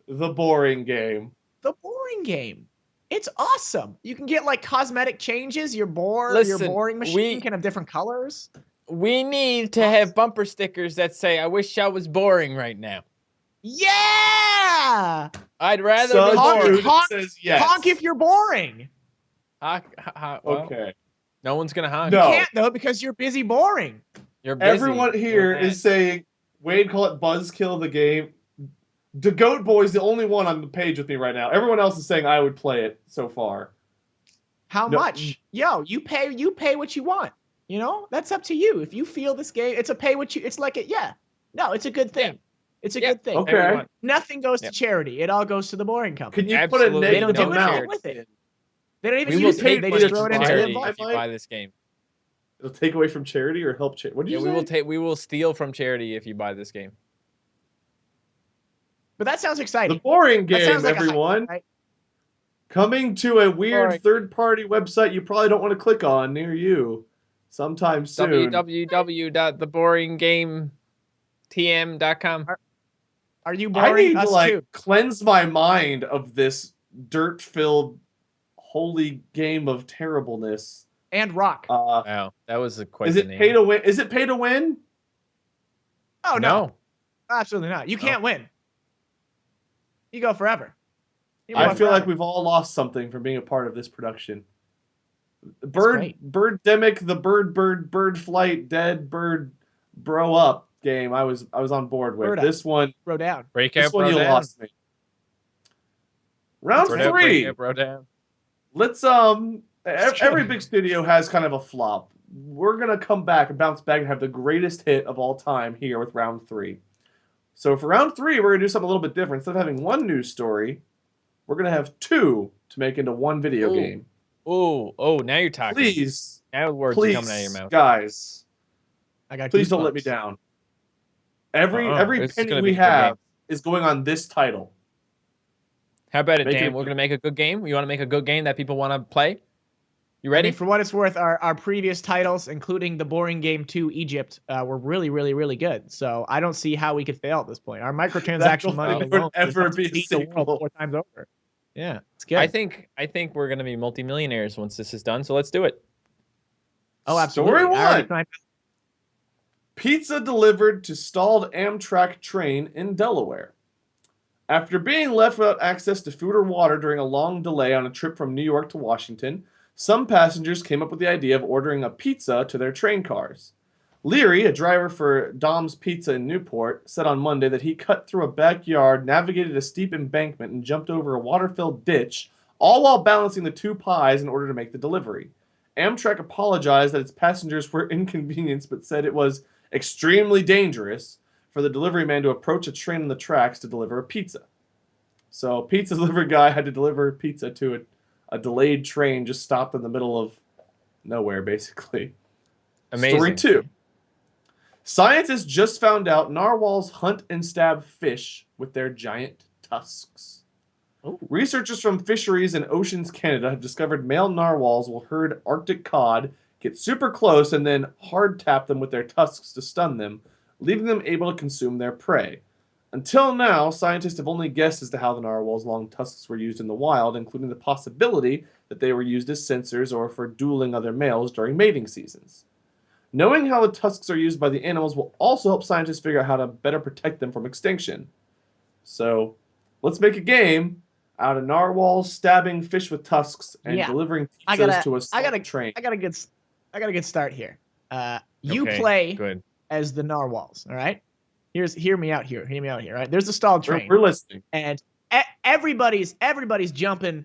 the boring game? The boring game. It's awesome. You can get like cosmetic changes. Your Listen, boring machine we- can have different colors. We need to have bumper stickers that say, "I wish I was boring right now." Yeah. I'd rather So be boring. dude says yes. Honk if you're boring. Well, Okay. no one's gonna honk. No. You can't though because you're busy boring. You're busy. Everyone here You're is saying, Wade, call it Buzzkill the game. The Goat Boy's the only one on the page with me right now. Everyone else is saying I would play it so far. How No. much? Yo, you pay what you want. You know, that's up to you. If you feel this game, it's a pay what you. It's like a yeah. No, it's a good thing. It's a good thing. Okay. Everyone. Nothing goes Yep. to charity. It all goes to the boring company. Can you Absolutely. put a They don't negative do amount? anything with it. They don't even We will use it. take They money just money throw it from into charity the if you buy this game. It'll take away from charity or help charity. What do you Yeah, say? we will steal from charity if you buy this game. But that sounds The exciting. boring That game, sounds like a hype, everyone. right? Coming to a weird Boring. third-party website you probably don't want to click on near you sometime soon. www.theboringgametm.com. Are you I boring? need to Us like too. cleanse my mind of this dirt-filled holy game of terribleness. And rock. Wow, that was quite Is the it name. pay to win? Is it pay to win? Oh no, No. absolutely not. You can't win. You go forever. You I go feel like forever. we've all lost something from being a part of this production. great. Birdemic, the bird flight, dead bird, bro up game. I was on board with Bird up. this one. Bro down. Breakout, This one bro you down. lost me. Round Bro down, 3. breakout, bro down. Let's every big studio has kind of a flop. We're gonna come back and bounce back and have the greatest hit of all time here with round 3. So for round 3, we're gonna do something a little bit different. Instead of having one news story, we're gonna have 2 to make into one video Ooh. game. Oh, now you're talking. Please, Now the words are please, coming out of your mouth. guys, I got. please don't let me goosebumps. down. Every This is penny gonna we be a good game. have is going on this title. How about it, Make it Dan? a- We're gonna make a good game. You want to make a good game that people want to play? You I ready? mean, for what it's worth, our previous titles, including the boring game 2 Egypt, were really, really, really good. So I don't see how we could fail at this point. Our microtransaction money There would alone ever enough to be a beat the world sequel. 4 times over. Yeah, it's good. I think we're gonna be multimillionaires once this is done. So let's do it. Oh, absolutely. Story I already 1. signed- Pizza delivered to stalled Amtrak train in Delaware. After being left without access to food or water during a long delay on a trip from New York to Washington, some passengers came up with the idea of ordering a pizza to their train cars. Leary, a driver for Dom's Pizza in Newport, said on Monday that he cut through a backyard, navigated a steep embankment, and jumped over a water-filled ditch, all while balancing the 2 pies in order to make the delivery. Amtrak apologized that its passengers were inconvenienced, but said it was extremely dangerous for the delivery man to approach a train on the tracks to deliver a pizza. So, pizza delivery guy had to deliver pizza to a delayed train just stopped in the middle of nowhere, basically. Amazing. Story 2. Scientists just found out narwhals hunt and stab fish with their giant tusks. Ooh. Researchers from Fisheries and Oceans Canada have discovered male narwhals will herd Arctic cod, get super close, and then hard tap them with their tusks to stun them, leaving them able to consume their prey. Until now, scientists have only guessed as to how the narwhal's long tusks were used in the wild, including the possibility that they were used as sensors or for dueling other males during mating seasons. Knowing how the tusks are used by the animals will also help scientists figure out how to better protect them from extinction. So, let's make a game out of narwhals stabbing fish with tusks and delivering pizzas to a train. I got a good start here. You play as the narwhals, all right? Hear me out here. Hear me out here. Right? There's a stalled train. We're listening. And everybody's jumping,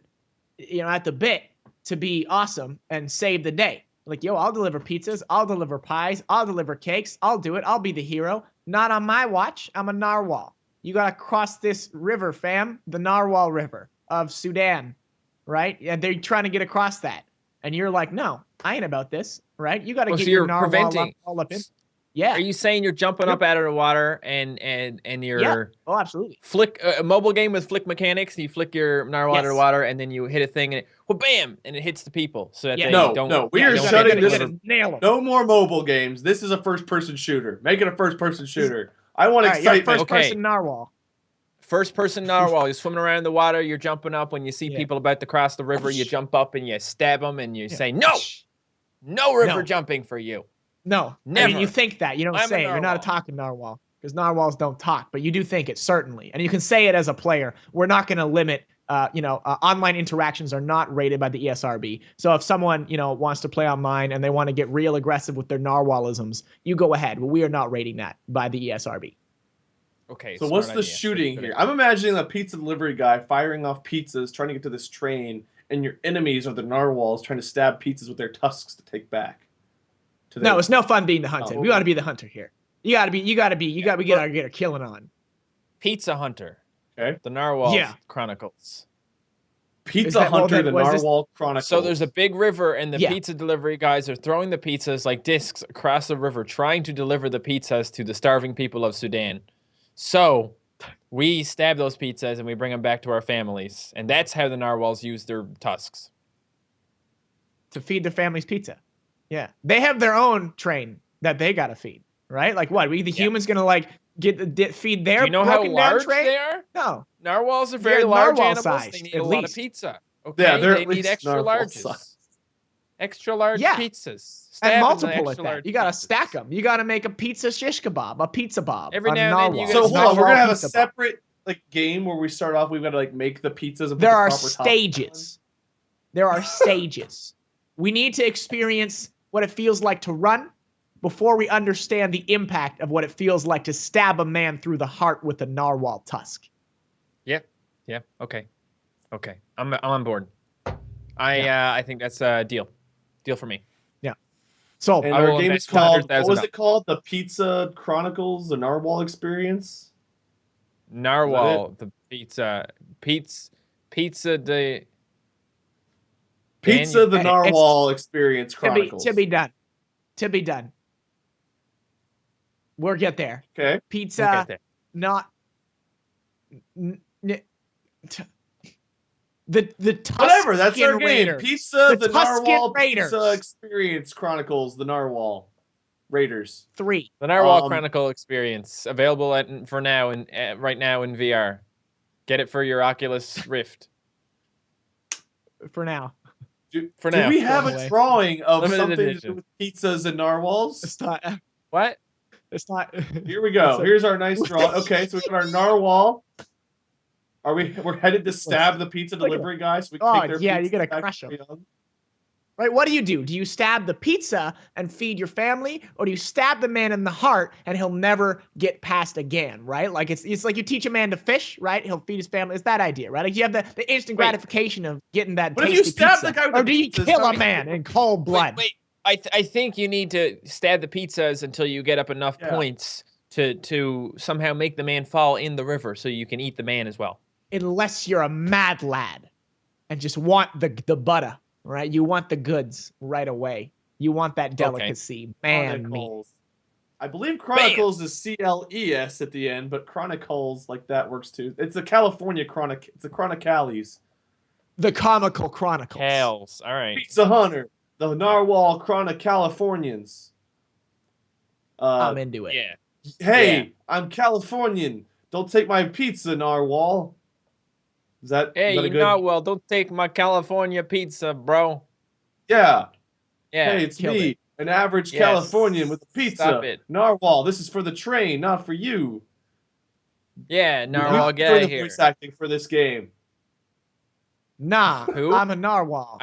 at the bit to be awesome and save the day. Like, yo, I'll deliver pizzas. I'll deliver pies. I'll deliver cakes. I'll do it. I'll be the hero. Not on my watch. I'm a narwhal. You got to cross this river, fam. The Narwhal River of Sudan, right? And they're trying to get across that. And you're like, no, I ain't about this, right? You got to get your narwhal all up in. Yeah. Are you saying you're jumping up out of the water and you're... Yeah. Oh, absolutely. Flick a mobile game with flick mechanics. And you flick your narwhal out of the water and then you hit a thing and it, well, bam, and it hits the people so that they don't... No, we are shutting this. No more mobile games. This is a first-person shooter. Make it a first-person shooter. I want excitement. First-person narwhal. First-person narwhal. You're swimming around in the water. You're jumping up. When you see people about to cross the river, you jump up and you stab them and you say, no river jumping for you. No, never. I mean, you think that. You don't say it. You're not a talking narwhal because narwhals don't talk, but you do think it, certainly. And you can say it as a player. We're not going to limit, online interactions are not rated by the ESRB. So if someone, wants to play online and they want to get real aggressive with their narwhalisms, you go ahead. But we are not rating that by the ESRB. Okay. So what's the shooting here? I'm imagining a pizza delivery guy firing off pizzas, trying to get to this train, and your enemies are the narwhals trying to stab pizzas with their tusks to take back. No, it's no fun being the hunted. We got to be the hunter here. You got to get our killing on. Pizza Hunter. Okay. The Narwhal Chronicles. Pizza Hunter, the Narwhal Chronicles. So there's a big river, and the pizza delivery guys are throwing the pizzas like discs across the river, trying to deliver the pizzas to the starving people of Sudan. So we stab those pizzas and we bring them back to our families, and that's how the narwhals use their tusks to feed their families pizza. Yeah, they have their own train that they gotta feed, right? Like what? We the humans gonna like feed their? Do you know how large they are? No, narwhals are very large animals. Sized, they need a lot of pizza. Okay, yeah, they need extra larges, extra large pizzas, and multiple at that. You gotta stack them. You gotta make a pizza shish kebab, a pizza bob. Every now and then you so hold on, we're gonna have a separate game where we start off. We've got to make the pizzas. And there are stages. There are stages. We need to experience what it feels like to run before we understand the impact of what it feels like to stab a man through the heart with a narwhal tusk. Yeah. Okay. I'm on board. I think that's a deal for me. Yeah. So and our game is called, what was it called? The Pizza Chronicles, the Narwhal Experience? Narwhal, the pizza the Narwhal Experience Chronicles. To be done. We'll get there. Okay. Pizza, not the Tusken whatever. That's our game. Raiders. Pizza, the Narwhal Raiders. Pizza Experience Chronicles, the Narwhal Raiders. 3. The Narwhal Chronicle Experience available right now in VR. Get it for your Oculus Rift. For now. Do we have a drawing of something to do with pizzas and narwhals? It's not. What? It's not. Here we go. Here's our nice draw. Okay, so we got our narwhal. We're headed to stab the pizza delivery guy so we can take their pizza. You're gonna crush them. Right? What do? Do you stab the pizza and feed your family, or do you stab the man in the heart and he'll never get past again? Right? Like it's like you teach a man to fish, right? He'll feed his family. It's that idea, right? Like you have the instant gratification of getting that tasty pizza. What if you stab the guy with the pizzas? Or do you kill a man in cold blood? Wait. I think you need to stab the pizzas until you get up enough points to somehow make the man fall in the river so you can eat the man as well. Unless you're a mad lad and just want the butter. Right, you want the goods right away. You want that delicacy, man meat. I believe Chronicles is CLES at the end, but Chronicles like that works too. It's the California Chronic. It's the Chronicales. The Comical Chronicles. Kales. All right. Pizza Hunter. The Narwhal Californians. I'm into it. Yeah. Hey, I'm Californian. Don't take my pizza, Narwhal. Is that Hey, good? Narwhal, don't take my California pizza, bro. Yeah. Yeah. Hey, it's me, an average Yes. Californian with a pizza. Stop it. Narwhal, this is for the train, not for you. Yeah, Narwhal, get out of here. Voice acting for this game. Nah, Who? I'm a Narwhal.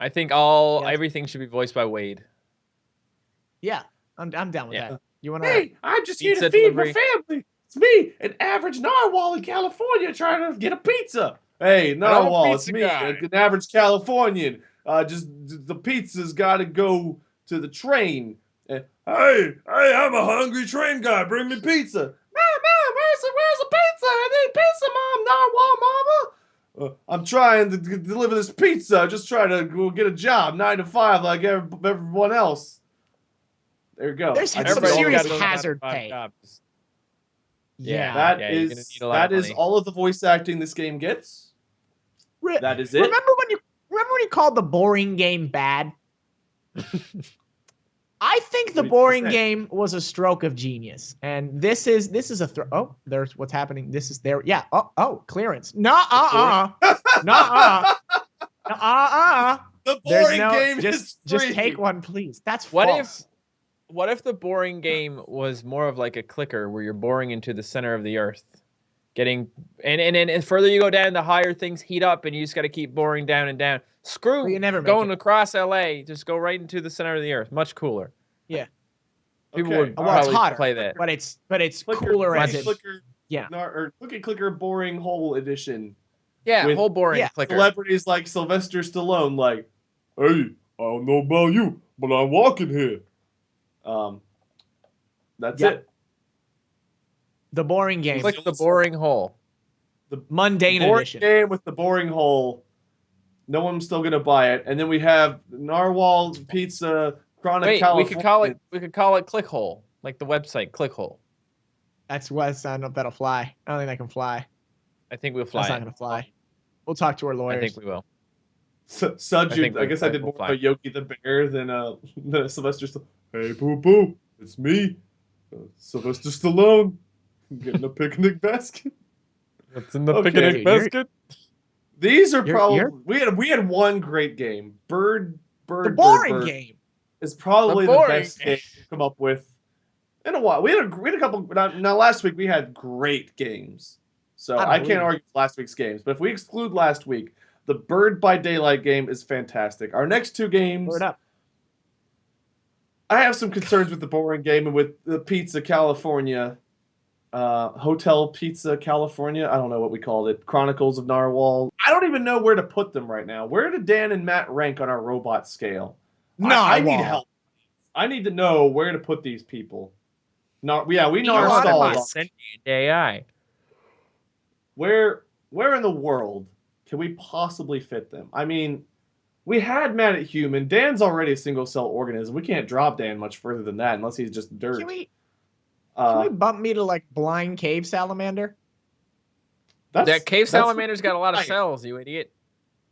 I think everything should be voiced by Wade. Yeah, I'm down with that. You want to? Hey, I'm just here to Pizza feed delivery. my family. It's me, an average Narwhal in California, trying to get a pizza. Hey, Narwhal, it's me, an average Californian. Just the pizza's got to go to the train. Hey, I'm a hungry train guy. Bring me pizza. Mom, where's the pizza? I need pizza, Mom. Narwhal, Mama. I'm trying to deliver this pizza. Just trying to go get a job, 9 to 5, like everyone else. There you go. There's some serious hazard pay. Yeah, that is all of the voice acting this game gets. That is it. Remember when you called the boring game bad? I think the boring game was a stroke of genius, and this is a oh, there's what's happening. This is there. Yeah. Oh, clearance. The boring game is free. Just take one, please. That's false. What if the boring game was more of like a clicker where you're boring into the center of the earth, and further you go down, the higher things heat up, and you just got to keep boring down and down. Screw going across LA. Just go right into the center of the earth. Much cooler. Yeah. People would probably play that. But it's cooler as it. Yeah. Or clicker boring hole edition. Yeah, whole boring clicker. Celebrities like Sylvester Stallone, like, hey, I don't know about you, but I'm walking here. That's it. The boring game. Click the boring hole. The mundane edition. Game with the boring hole. No one's still gonna buy it. And then we have Narwhal Pizza Chronic California. we could call it Click Hole, like the website Click Hole. That's what I don't know if that'll fly. I don't think that can fly. I think we'll fly. That's not gonna fly. We'll talk to our lawyers. I think we will. I guess I did more about Yogi the Bear than Sylvester Stallone. Hey, boo, it's me, Sylvester Stallone. I'm getting a picnic basket. What's in the picnic basket? These are probably we had one great game. The boring game is probably the best game to come up with in a while. We had a couple. Now last week we had great games, so I can't argue with last week's games. But if we exclude last week, the Bird by Daylight game is fantastic. Our next two games. Bird up. I have some concerns with the boring game and with the Pizza California, Hotel Pizza California. I don't know what we called it. Chronicles of Narwhal. I don't even know where to put them right now. Where do Dan and Matt rank on our robot scale? I need help. I need to know where to put these people. We Narstalled. Sentient AI. Where in the world can we possibly fit them? I mean, we had Matt at Human. Dan's already a single-cell organism. We can't drop Dan much further than that unless he's just dirt. Can we bump me to, like, Blind Cave Salamander? That Cave Salamander's got a lot of cells, you idiot.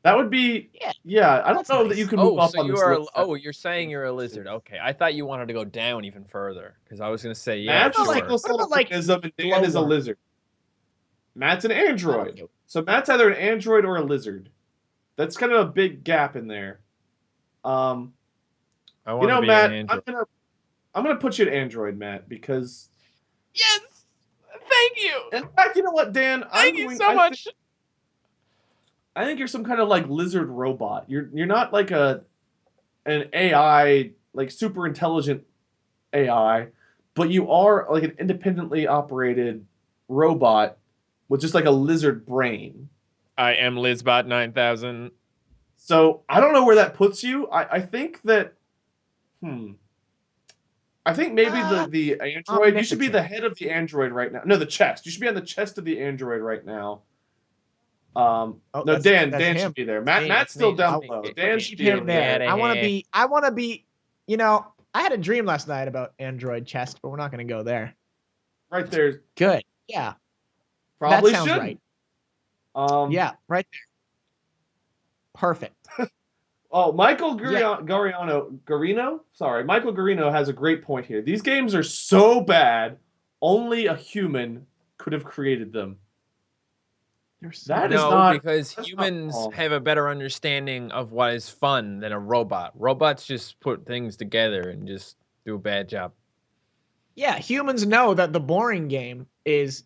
That would be... Yeah, I don't know that you can move up on this list. You're saying you're a lizard. Okay, I thought you wanted to go down even further, because I was going to say, yeah, Matt's a single-cell organism, and Dan is a lizard. Matt's an android. So Matt's either an android or a lizard. That's kind of a big gap in there. Matt, I'm gonna put you at Android, Matt, because yes, thank you. In fact, you know what, Dan? Thank you so much. I think you're some kind of like lizard robot. You're not like an AI, like super intelligent AI, but you are like an independently operated robot with just like a lizard brain. I am Lizbot 9000. So I don't know where that puts you. I think that, I think maybe the android. You should be the head of the android right now. No, the chest. You should be on the chest of the android right now. Dan should be there. Matt's still down below. Dan should be there. I want to be. You know, I had a dream last night about Android chest, but we're not going to go there. Right there. Good. Yeah. Probably that sounds should. right. Yeah, right there. Perfect. Michael Garino. Sorry, Michael Garino has a great point here. These games are so bad, only a human could have created them. Because humans have a better understanding of what is fun than a robot. Robots just put things together and just do a bad job. Yeah, humans know that the boring game it's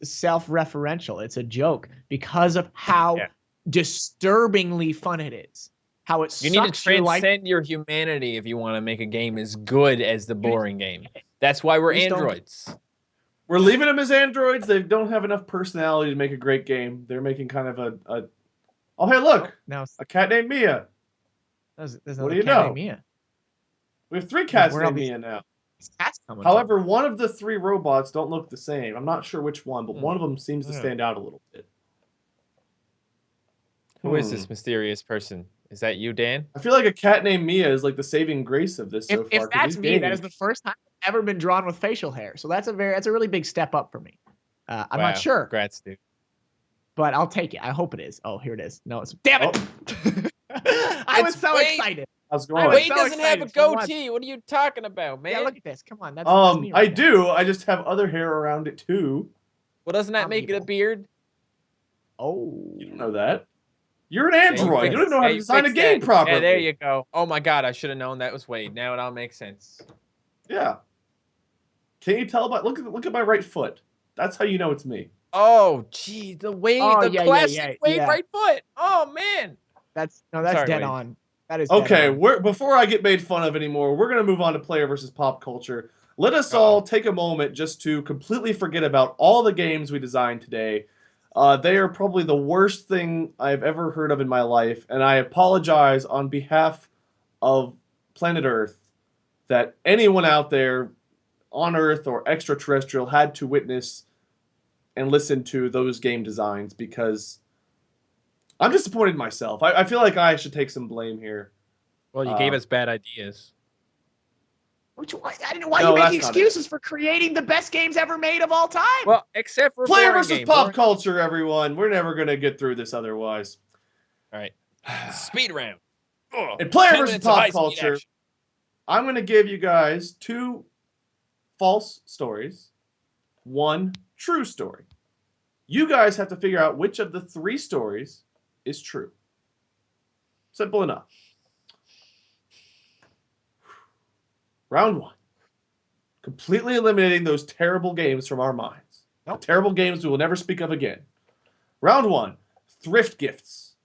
self-referential. It's a joke because of how disturbingly fun it is. How it you need to transcend your humanity if you want to make a game as good as the boring game. That's why we're androids. We're leaving them as androids. They don't have enough personality to make a great game. They're making kind of a oh, hey, look. A cat named Mia. There's what do you know? Named Mia. We have 3 cats named Mia now. However, one of the 3 robots don't look the same. I'm not sure which one, but one of them seems to stand out a little bit. Who is this mysterious person? Is that you, Dan? I feel like a cat named Mia is like the saving grace of this so far. If that's me, that is the first time I've ever been drawn with facial hair. So that's a really big step up for me. I'm not sure. Congrats, dude. But I'll take it. I hope it is. Oh, here it is. No, it's damn it. I was so excited. How's it going? Wade doesn't have a goatee. What are you talking about, man? Yeah, look at this. Come on. That's me I do. I just have other hair around it too. Well, doesn't that make it a beard? Oh. You don't know that. You're an android. You don't know how to design a game properly. Yeah, there you go. Oh my God, I should have known that was Wade. Now it all makes sense. Yeah. Can you tell by look at my right foot? That's how you know it's me. Oh, gee, the Wade, classic Wade right foot. Oh man. That's dead on. That is okay. Before I get made fun of anymore, we're gonna move on to player versus pop culture. Let us all take a moment just to completely forget about all the games we designed today. They are probably the worst thing I've ever heard of in my life, and I apologize on behalf of planet Earth that anyone out there on Earth or extraterrestrial had to witness and listen to those game designs, because I'm disappointed in myself. I feel like I should take some blame here. Well, you gave us bad ideas. I don't know why you make excuses for creating the best games ever made of all time. Well, except for player versus pop culture, everyone. We're never gonna get through this otherwise. All right, speed round. In player versus pop culture, I'm gonna give you guys 2 false stories, 1 true story. You guys have to figure out which of the 3 stories is true. Simple enough. Round 1. Completely eliminating those terrible games from our minds. The terrible games we will never speak of again. Round 1. Thrift gifts.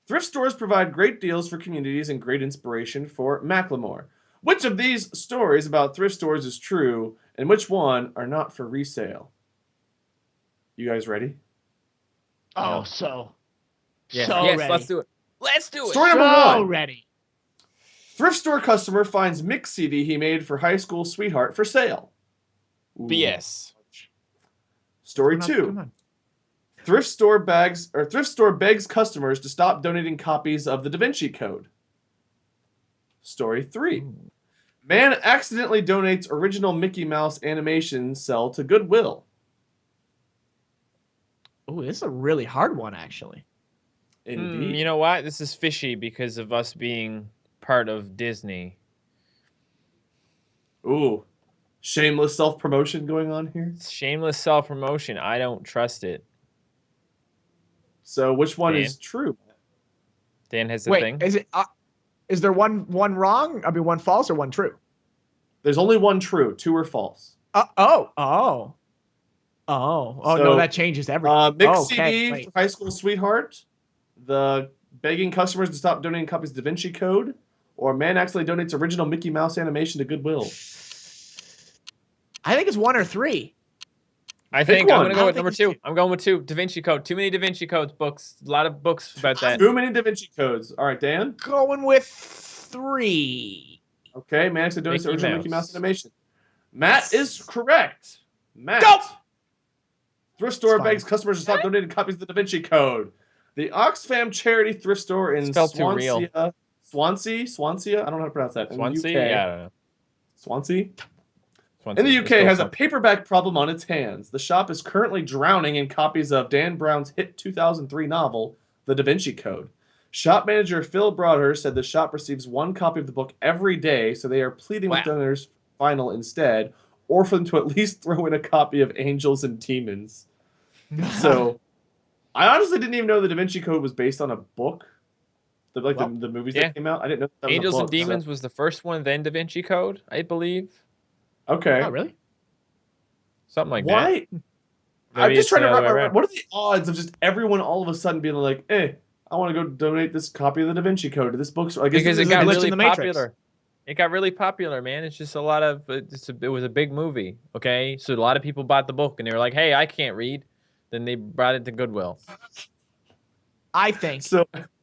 Thrift stores provide great deals for communities and great inspiration for Macklemore. Which of these stories about thrift stores is true, and which one are not for resale? You guys ready? Oh, so yes, ready. Let's do it. Let's do it. Story number 1. Ready. Thrift store customer finds mix CD he made for high school sweetheart for sale. Ooh. BS. Story 2. Thrift store begs customers to stop donating copies of the Da Vinci Code. Story 3. Man accidentally donates original Mickey Mouse animation cell to Goodwill. Oh, this is a really hard one, actually. Indeed. You know what? This is fishy because of us being part of Disney. Ooh. Shameless self-promotion going on here? Shameless self-promotion. I don't trust it. So which one is true? Dan has the thing. Is there one wrong? I mean, one false or one true? There's only one true. 2 are false. No, that changes everything. Mix CD for High School Sweetheart. The begging customers to stop donating copies of Da Vinci Code. Or man accidentally donates original Mickey Mouse animation to Goodwill. I think it's 1 or 3. I think I'm going to go with number 2. I'm going with 2. Da Vinci Code. Too many Da Vinci Codes books. A lot of books about that. Too many Da Vinci Codes. All right, Dan? Going with 3. Okay, man accidentally donates original Mickey Mouse animation. Matt is correct. Matt. Go! Thrift store begs customers to stop donating copies of the Da Vinci Code. The Oxfam charity thrift store in Swansea, Swansea. I don't know how to pronounce that. Swansea. In the UK, Yeah, I don't know. Swansea. Swansea. In the Let's UK, go has a Swansea. paperback problem on its hands. The shop is currently drowning in copies of Dan Brown's hit 2003 novel, The Da Vinci Code. Shop manager Phil Broadhurst said the shop receives one copy of the book every day, so they are pleading with donors final instead, or for them to at least throw in a copy of Angels and Demons. So, I honestly didn't even know the Da Vinci Code was based on a book. The movies that came out. I didn't know that was Angels a book, and Demons was the first one, then Da Vinci Code, I believe. Okay. Oh, really? Something like that. Why? I'm Maybe just trying to the other way remember. around. What are the odds of just everyone all of a sudden being like, "Hey, I want to go donate this copy of the Da Vinci Code to this bookstore"? I guess Because this it is a got glitch really in the Matrix. popular. It got really popular, man. It's just a lot of. It was a big movie. Okay, so a lot of people bought the book and they were like, "Hey, I can't read." Then they brought it to Goodwill. I think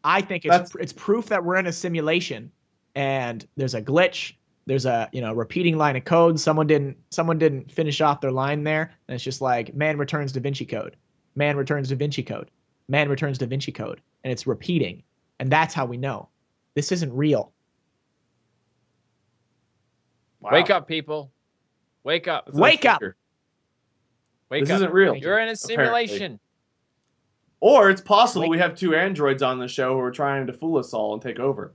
it's proof that we're in a simulation, and there's a glitch. There's a repeating line of code. Someone didn't finish off their line there, and it's just like man returns Da Vinci Code, man returns Da Vinci Code, man returns Da Vinci Code, and it's repeating, and that's how we know this isn't real. Wow. Wake up, people! Wake up! Wake up! Wake this up! Isn't real. You're in a simulation. Apparently. Or it's possible we have two androids on the show who are trying to fool us all and take over.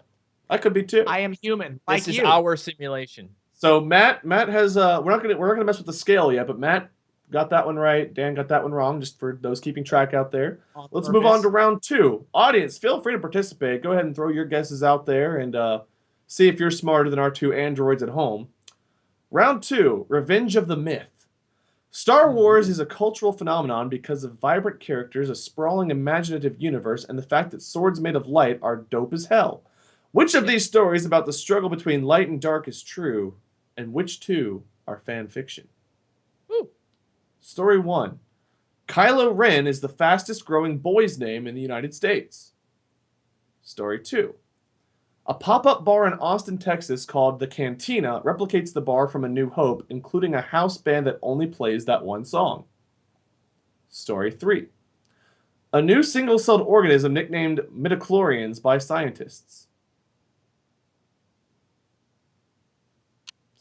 That could be too. I am human, like This is you. our simulation. So Matt has we're not gonna mess with the scale yet, but Matt got that one right. Dan got that one wrong, just for those keeping track out there. Let's move on to round 2. Audience, feel free to participate. Go ahead and throw your guesses out there and see if you're smarter than our two androids at home. Round 2, Revenge of the Myth. Star Wars is a cultural phenomenon because of vibrant characters, a sprawling imaginative universe, and the fact that swords made of light are dope as hell. Which of these stories about the struggle between light and dark is true, and which two are fan fiction? Woo. Story 1. Kylo Ren is the fastest growing boy's name in the United States. Story 2. A pop-up bar in Austin, Texas called The Cantina replicates the bar from A New Hope, including a house band that only plays that one song. Story 3. A new single-celled organism nicknamed midichlorians by scientists.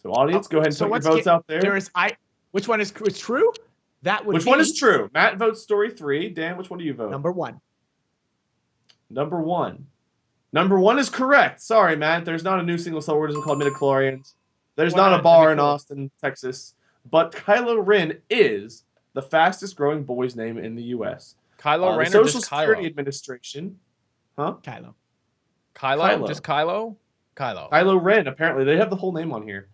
So audience, go ahead and put your votes out there. Which one is true? Which one is true? Matt votes story 3. Dan, which one do you vote? Number 1. Number 1. Number 1 is correct. Sorry, Matt. There's not a new single-cell organism called midichlorians. There's not a bar in Austin, Texas. But Kylo Ren is the fastest-growing boy's name in the U.S. Kylo Ren the or Social just Security Kylo? Administration. Huh? Kylo. Kylo? Just Kylo? Kylo. Kylo Ren, apparently. They have the whole name on here.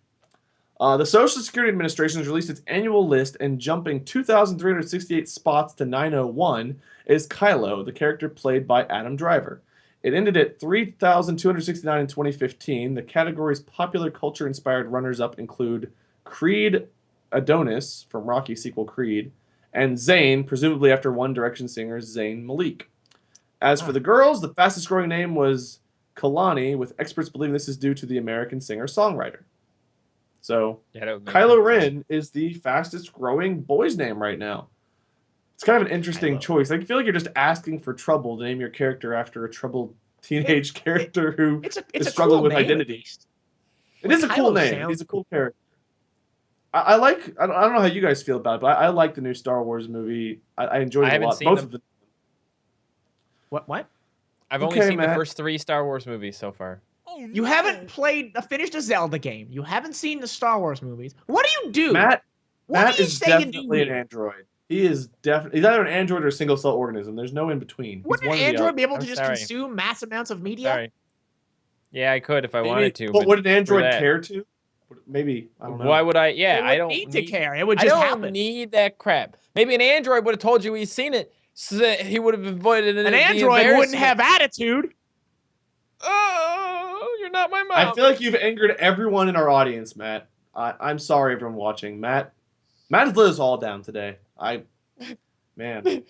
The Social Security Administration has released its annual list, and jumping 2,368 spots to 901 is Kylo, the character played by Adam Driver. It ended at 3,269 in 2015. The category's popular culture-inspired runners-up include Creed Adonis from Rocky sequel Creed, and Zayn, presumably after One Direction singer Zayn Malik. As for the girls, the fastest-growing name was Kalani, with experts believing this is due to the American singer-songwriter. So, Kylo Ren is the fastest-growing boy's name right now. It's kind of an interesting choice. I feel like you're just asking for trouble to name your character after a troubled teenage character who is struggling with identity. It is a cool name. He's a cool character. I don't know how you guys feel about it, but I like the new Star Wars movie. I enjoyed it a lot. Both of them. What? I've only seen the first 3 Star Wars movies so far. You haven't finished a Zelda game. You haven't seen the Star Wars movies. What do you do? Matt is definitely an android. He's either an android or a single-cell organism. There's no in between. Wouldn't an android be able to just consume mass amounts of media? Sorry. Yeah, I could if I wanted to. But would an android care to? Maybe. I don't know. Why would I? Yeah, I don't need to care. It would just happen. I don't need that crap. Maybe an android would have told you he's seen it, so that he would have avoided an android wouldn't have attitude. Oh, you're not my mom. I feel like you've angered everyone in our audience, Matt. I'm sorry, everyone watching. Matt has let us all down today. Man.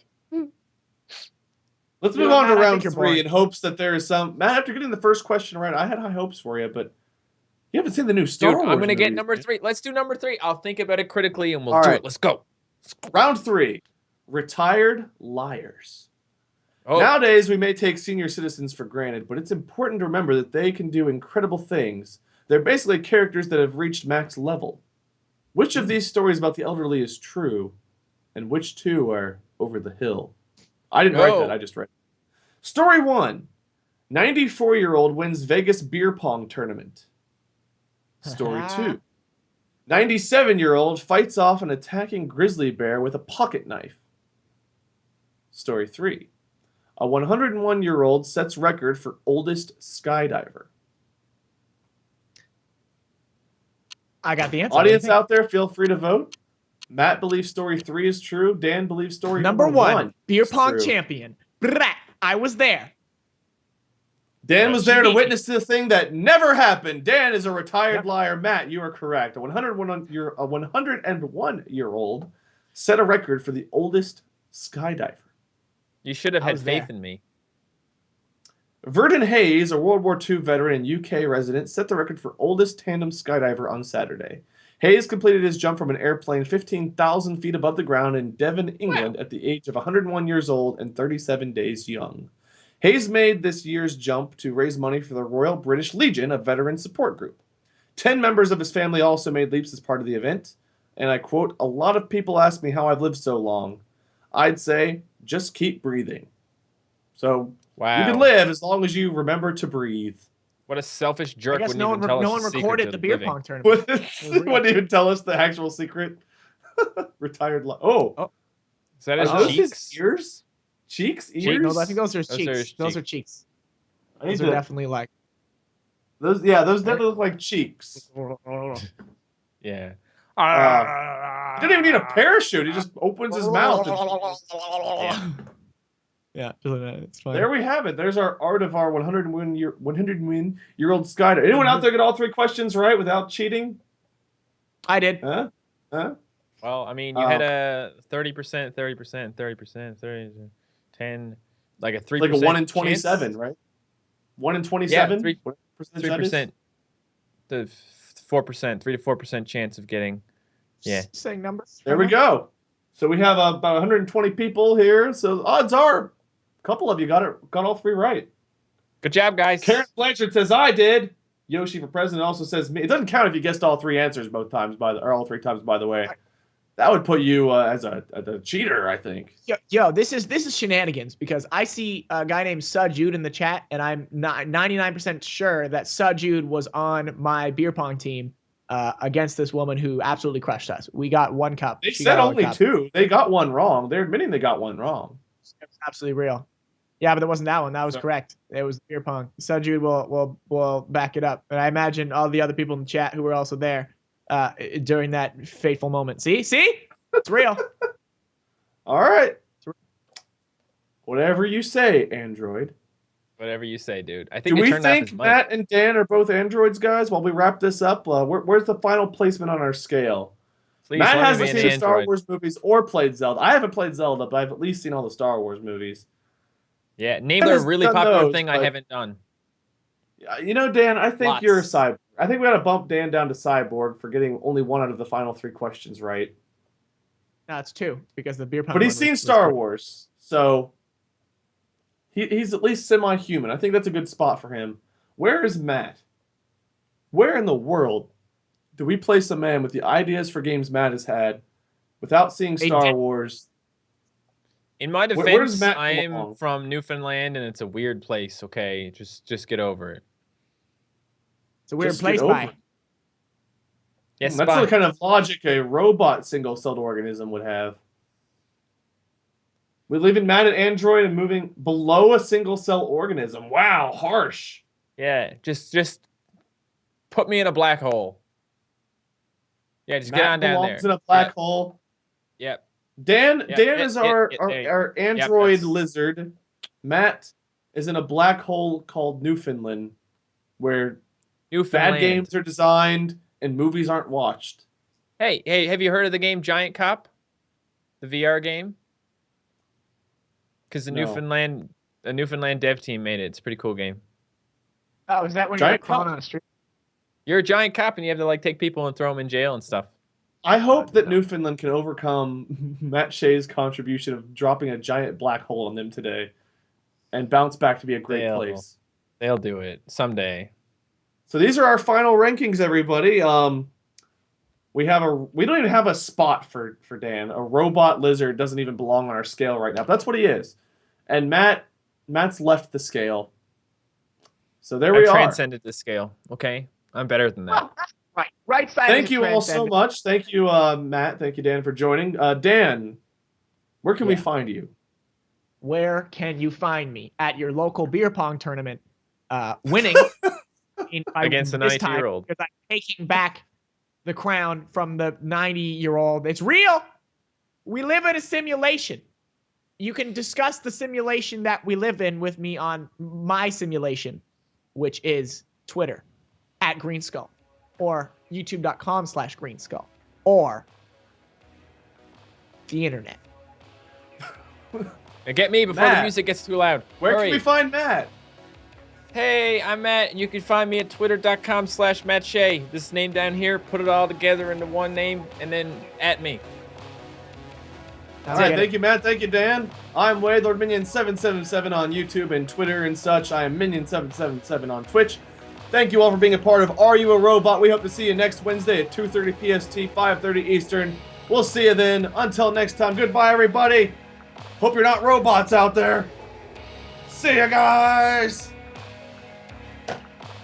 Let's move on to round 3 in hopes that there is some. Matt, after getting the first question right, I had high hopes for you, but you haven't seen the new Star Wars. I'm going to get number 3. Let's do number 3. I'll think about it critically and we'll do it. Let's go. Round 3. Retired liars. Oh. Nowadays, we may take senior citizens for granted, but it's important to remember that they can do incredible things. They're basically characters that have reached max level. Which of these stories about the elderly is true, and which two are over the hill? I didn't write that, I just read it. Story 1. 94-year-old wins Vegas beer pong tournament. Story 2. 97-year-old fights off an attacking grizzly bear with a pocket knife. Story 3. A 101-year-old sets record for oldest skydiver. I got the answer. Audience out there, feel free to vote. Matt believes story 3 is true. Dan believes story number 1 beer pong champion. Brat. I was there. Dan was there to witness the thing that never happened. Dan is a retired liar. Matt, you are correct. A 101-year-old set a record for the oldest skydiver. You should have had faith in me. Verdon Hayes, a World War II veteran and UK resident, set the record for oldest tandem skydiver on Saturday. Hayes completed his jump from an airplane 15,000 feet above the ground in Devon, England at the age of 101 years old and 37 days young. Hayes made this year's jump to raise money for the Royal British Legion, a veteran support group. 10 members of his family also made leaps as part of the event. And I quote, "A lot of people ask me how I've lived so long. I'd say, just keep breathing." So you can live as long as you remember to breathe. What a selfish jerk! I guess no one recorded the beer pong tournament. Wouldn't even tell us the actual secret. Retired. Oh, is that his cheeks? Ears? Cheeks? Ears? No, I think those are cheeks. Those are cheeks. Those are definitely like those. Yeah, those definitely look like cheeks. Yeah. He didn't even need a parachute. He just opens his mouth. Yeah, it's fine. There we have it. There's our art of our 101-year-old skydiver. Anyone out there get all 3 questions right without cheating? I did. Huh? Well, I mean, you had a 30%, 30%, 30%, 30, 10, like a 3%. Like a 1 in 27, right? 1 in 27? Yeah, 3%. The 4%, 3 to 4% chance of getting. Yeah. Saying numbers. There we go. So we have about 120 people here. So odds are, a couple of you got all 3 right. Good job, guys. Karen Blanchard says I did. Yoshi for president also says me. It doesn't count if you guessed all 3 answers all 3 times. By the way, that would put you as a cheater, I think. Yo, this is shenanigans because I see a guy named Jude in the chat, and I'm not 99% sure that Jude was on my beer pong team against this woman who absolutely crushed us. We got 1 cup. They said only 2. They got 1 wrong. They're admitting they got 1 wrong. It's absolutely real. Yeah, but it wasn't that one. That was correct. It was beer pong. Jude will back it up. And I imagine all the other people in the chat who were also there during that fateful moment. See? It's real. All right. Whatever you say, Android. Whatever you say, dude. I think. Do we think Matt and Dan are both androids, guys? While we wrap this up, where's the final placement on our scale? Please, Matt hasn't seen the Star Wars movies or played Zelda. I haven't played Zelda, but I've at least seen all the Star Wars movies. Yeah, name a really popular thing I haven't done. You know, Dan, I think you're a cyborg. I think we got to bump Dan down to cyborg for getting only 1 out of the final 3 questions right. No, it's 2 because the beer pong. But he's seen Star Wars, so he's at least semi-human. I think that's a good spot for him. Where is Matt? Where in the world do we place a man with the ideas for games Matt has had without seeing Star Wars? In my defense, I am from Newfoundland, and it's a weird place. Okay, just get over it. It's a weird place, bye. Yes, that's the kind of logic a robot single-celled organism would have. We're leaving Matt at Android and moving below a single-cell organism. Wow, harsh. Yeah, just put me in a black hole. Yeah, just get on down there. In a black hole. Yep. Dan is our android lizard. Matt is in a black hole called Newfoundland, where bad games are designed and movies aren't watched. Hey, have you heard of the game Giant Cop? The VR game? Because the Newfoundland dev team made it. It's a pretty cool game. Oh, is that when you're crawling on a street? You're a giant cop and you have to take people and throw them in jail and stuff. I hope that Newfoundland can overcome MattShea's contribution of dropping a giant black hole on them today. and bounce back to be a great place. They'll do it someday. So these are our final rankings, everybody. We don't even have a spot for Dan. A robot lizard doesn't even belong on our scale right now. But that's what he is. And Matt's left the scale. So there we are. I transcended the scale. Okay, I'm better than that. Right side. Thank you all so much. Thank you, Matt. Thank you, Dan, for joining. Dan, where can we find you? Where can you find me? At your local beer pong tournament, winning against the 92-year-old. Because I'm taking back the crown from the 90-year-old. It's real. We live in a simulation. You can discuss the simulation that we live in with me on my simulation, which is Twitter at Greenskull, or youtube.com/Greenskull, or the internet. Get me before the music gets too loud. Where can we find Matt? Hey, I'm Matt. You can find me at twitter.com/MattShea. This name down here, put it all together into one name, and then at me. All right, thank you, Matt. Thank you, Dan. I'm Wade, LordMinion777 on YouTube and Twitter and such. I am Minion777 on Twitch. Thank you all for being a part of Are You a Robot? We hope to see you next Wednesday at 2:30 PST, 5:30 Eastern. We'll see you then. Until next time, goodbye, everybody. Hope you're not robots out there. See you guys.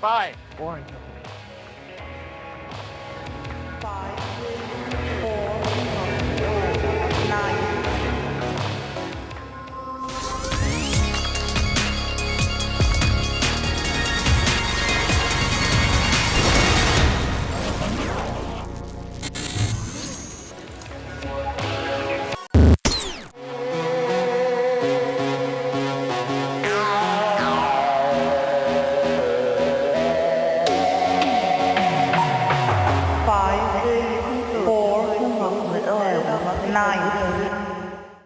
Bye. Boring.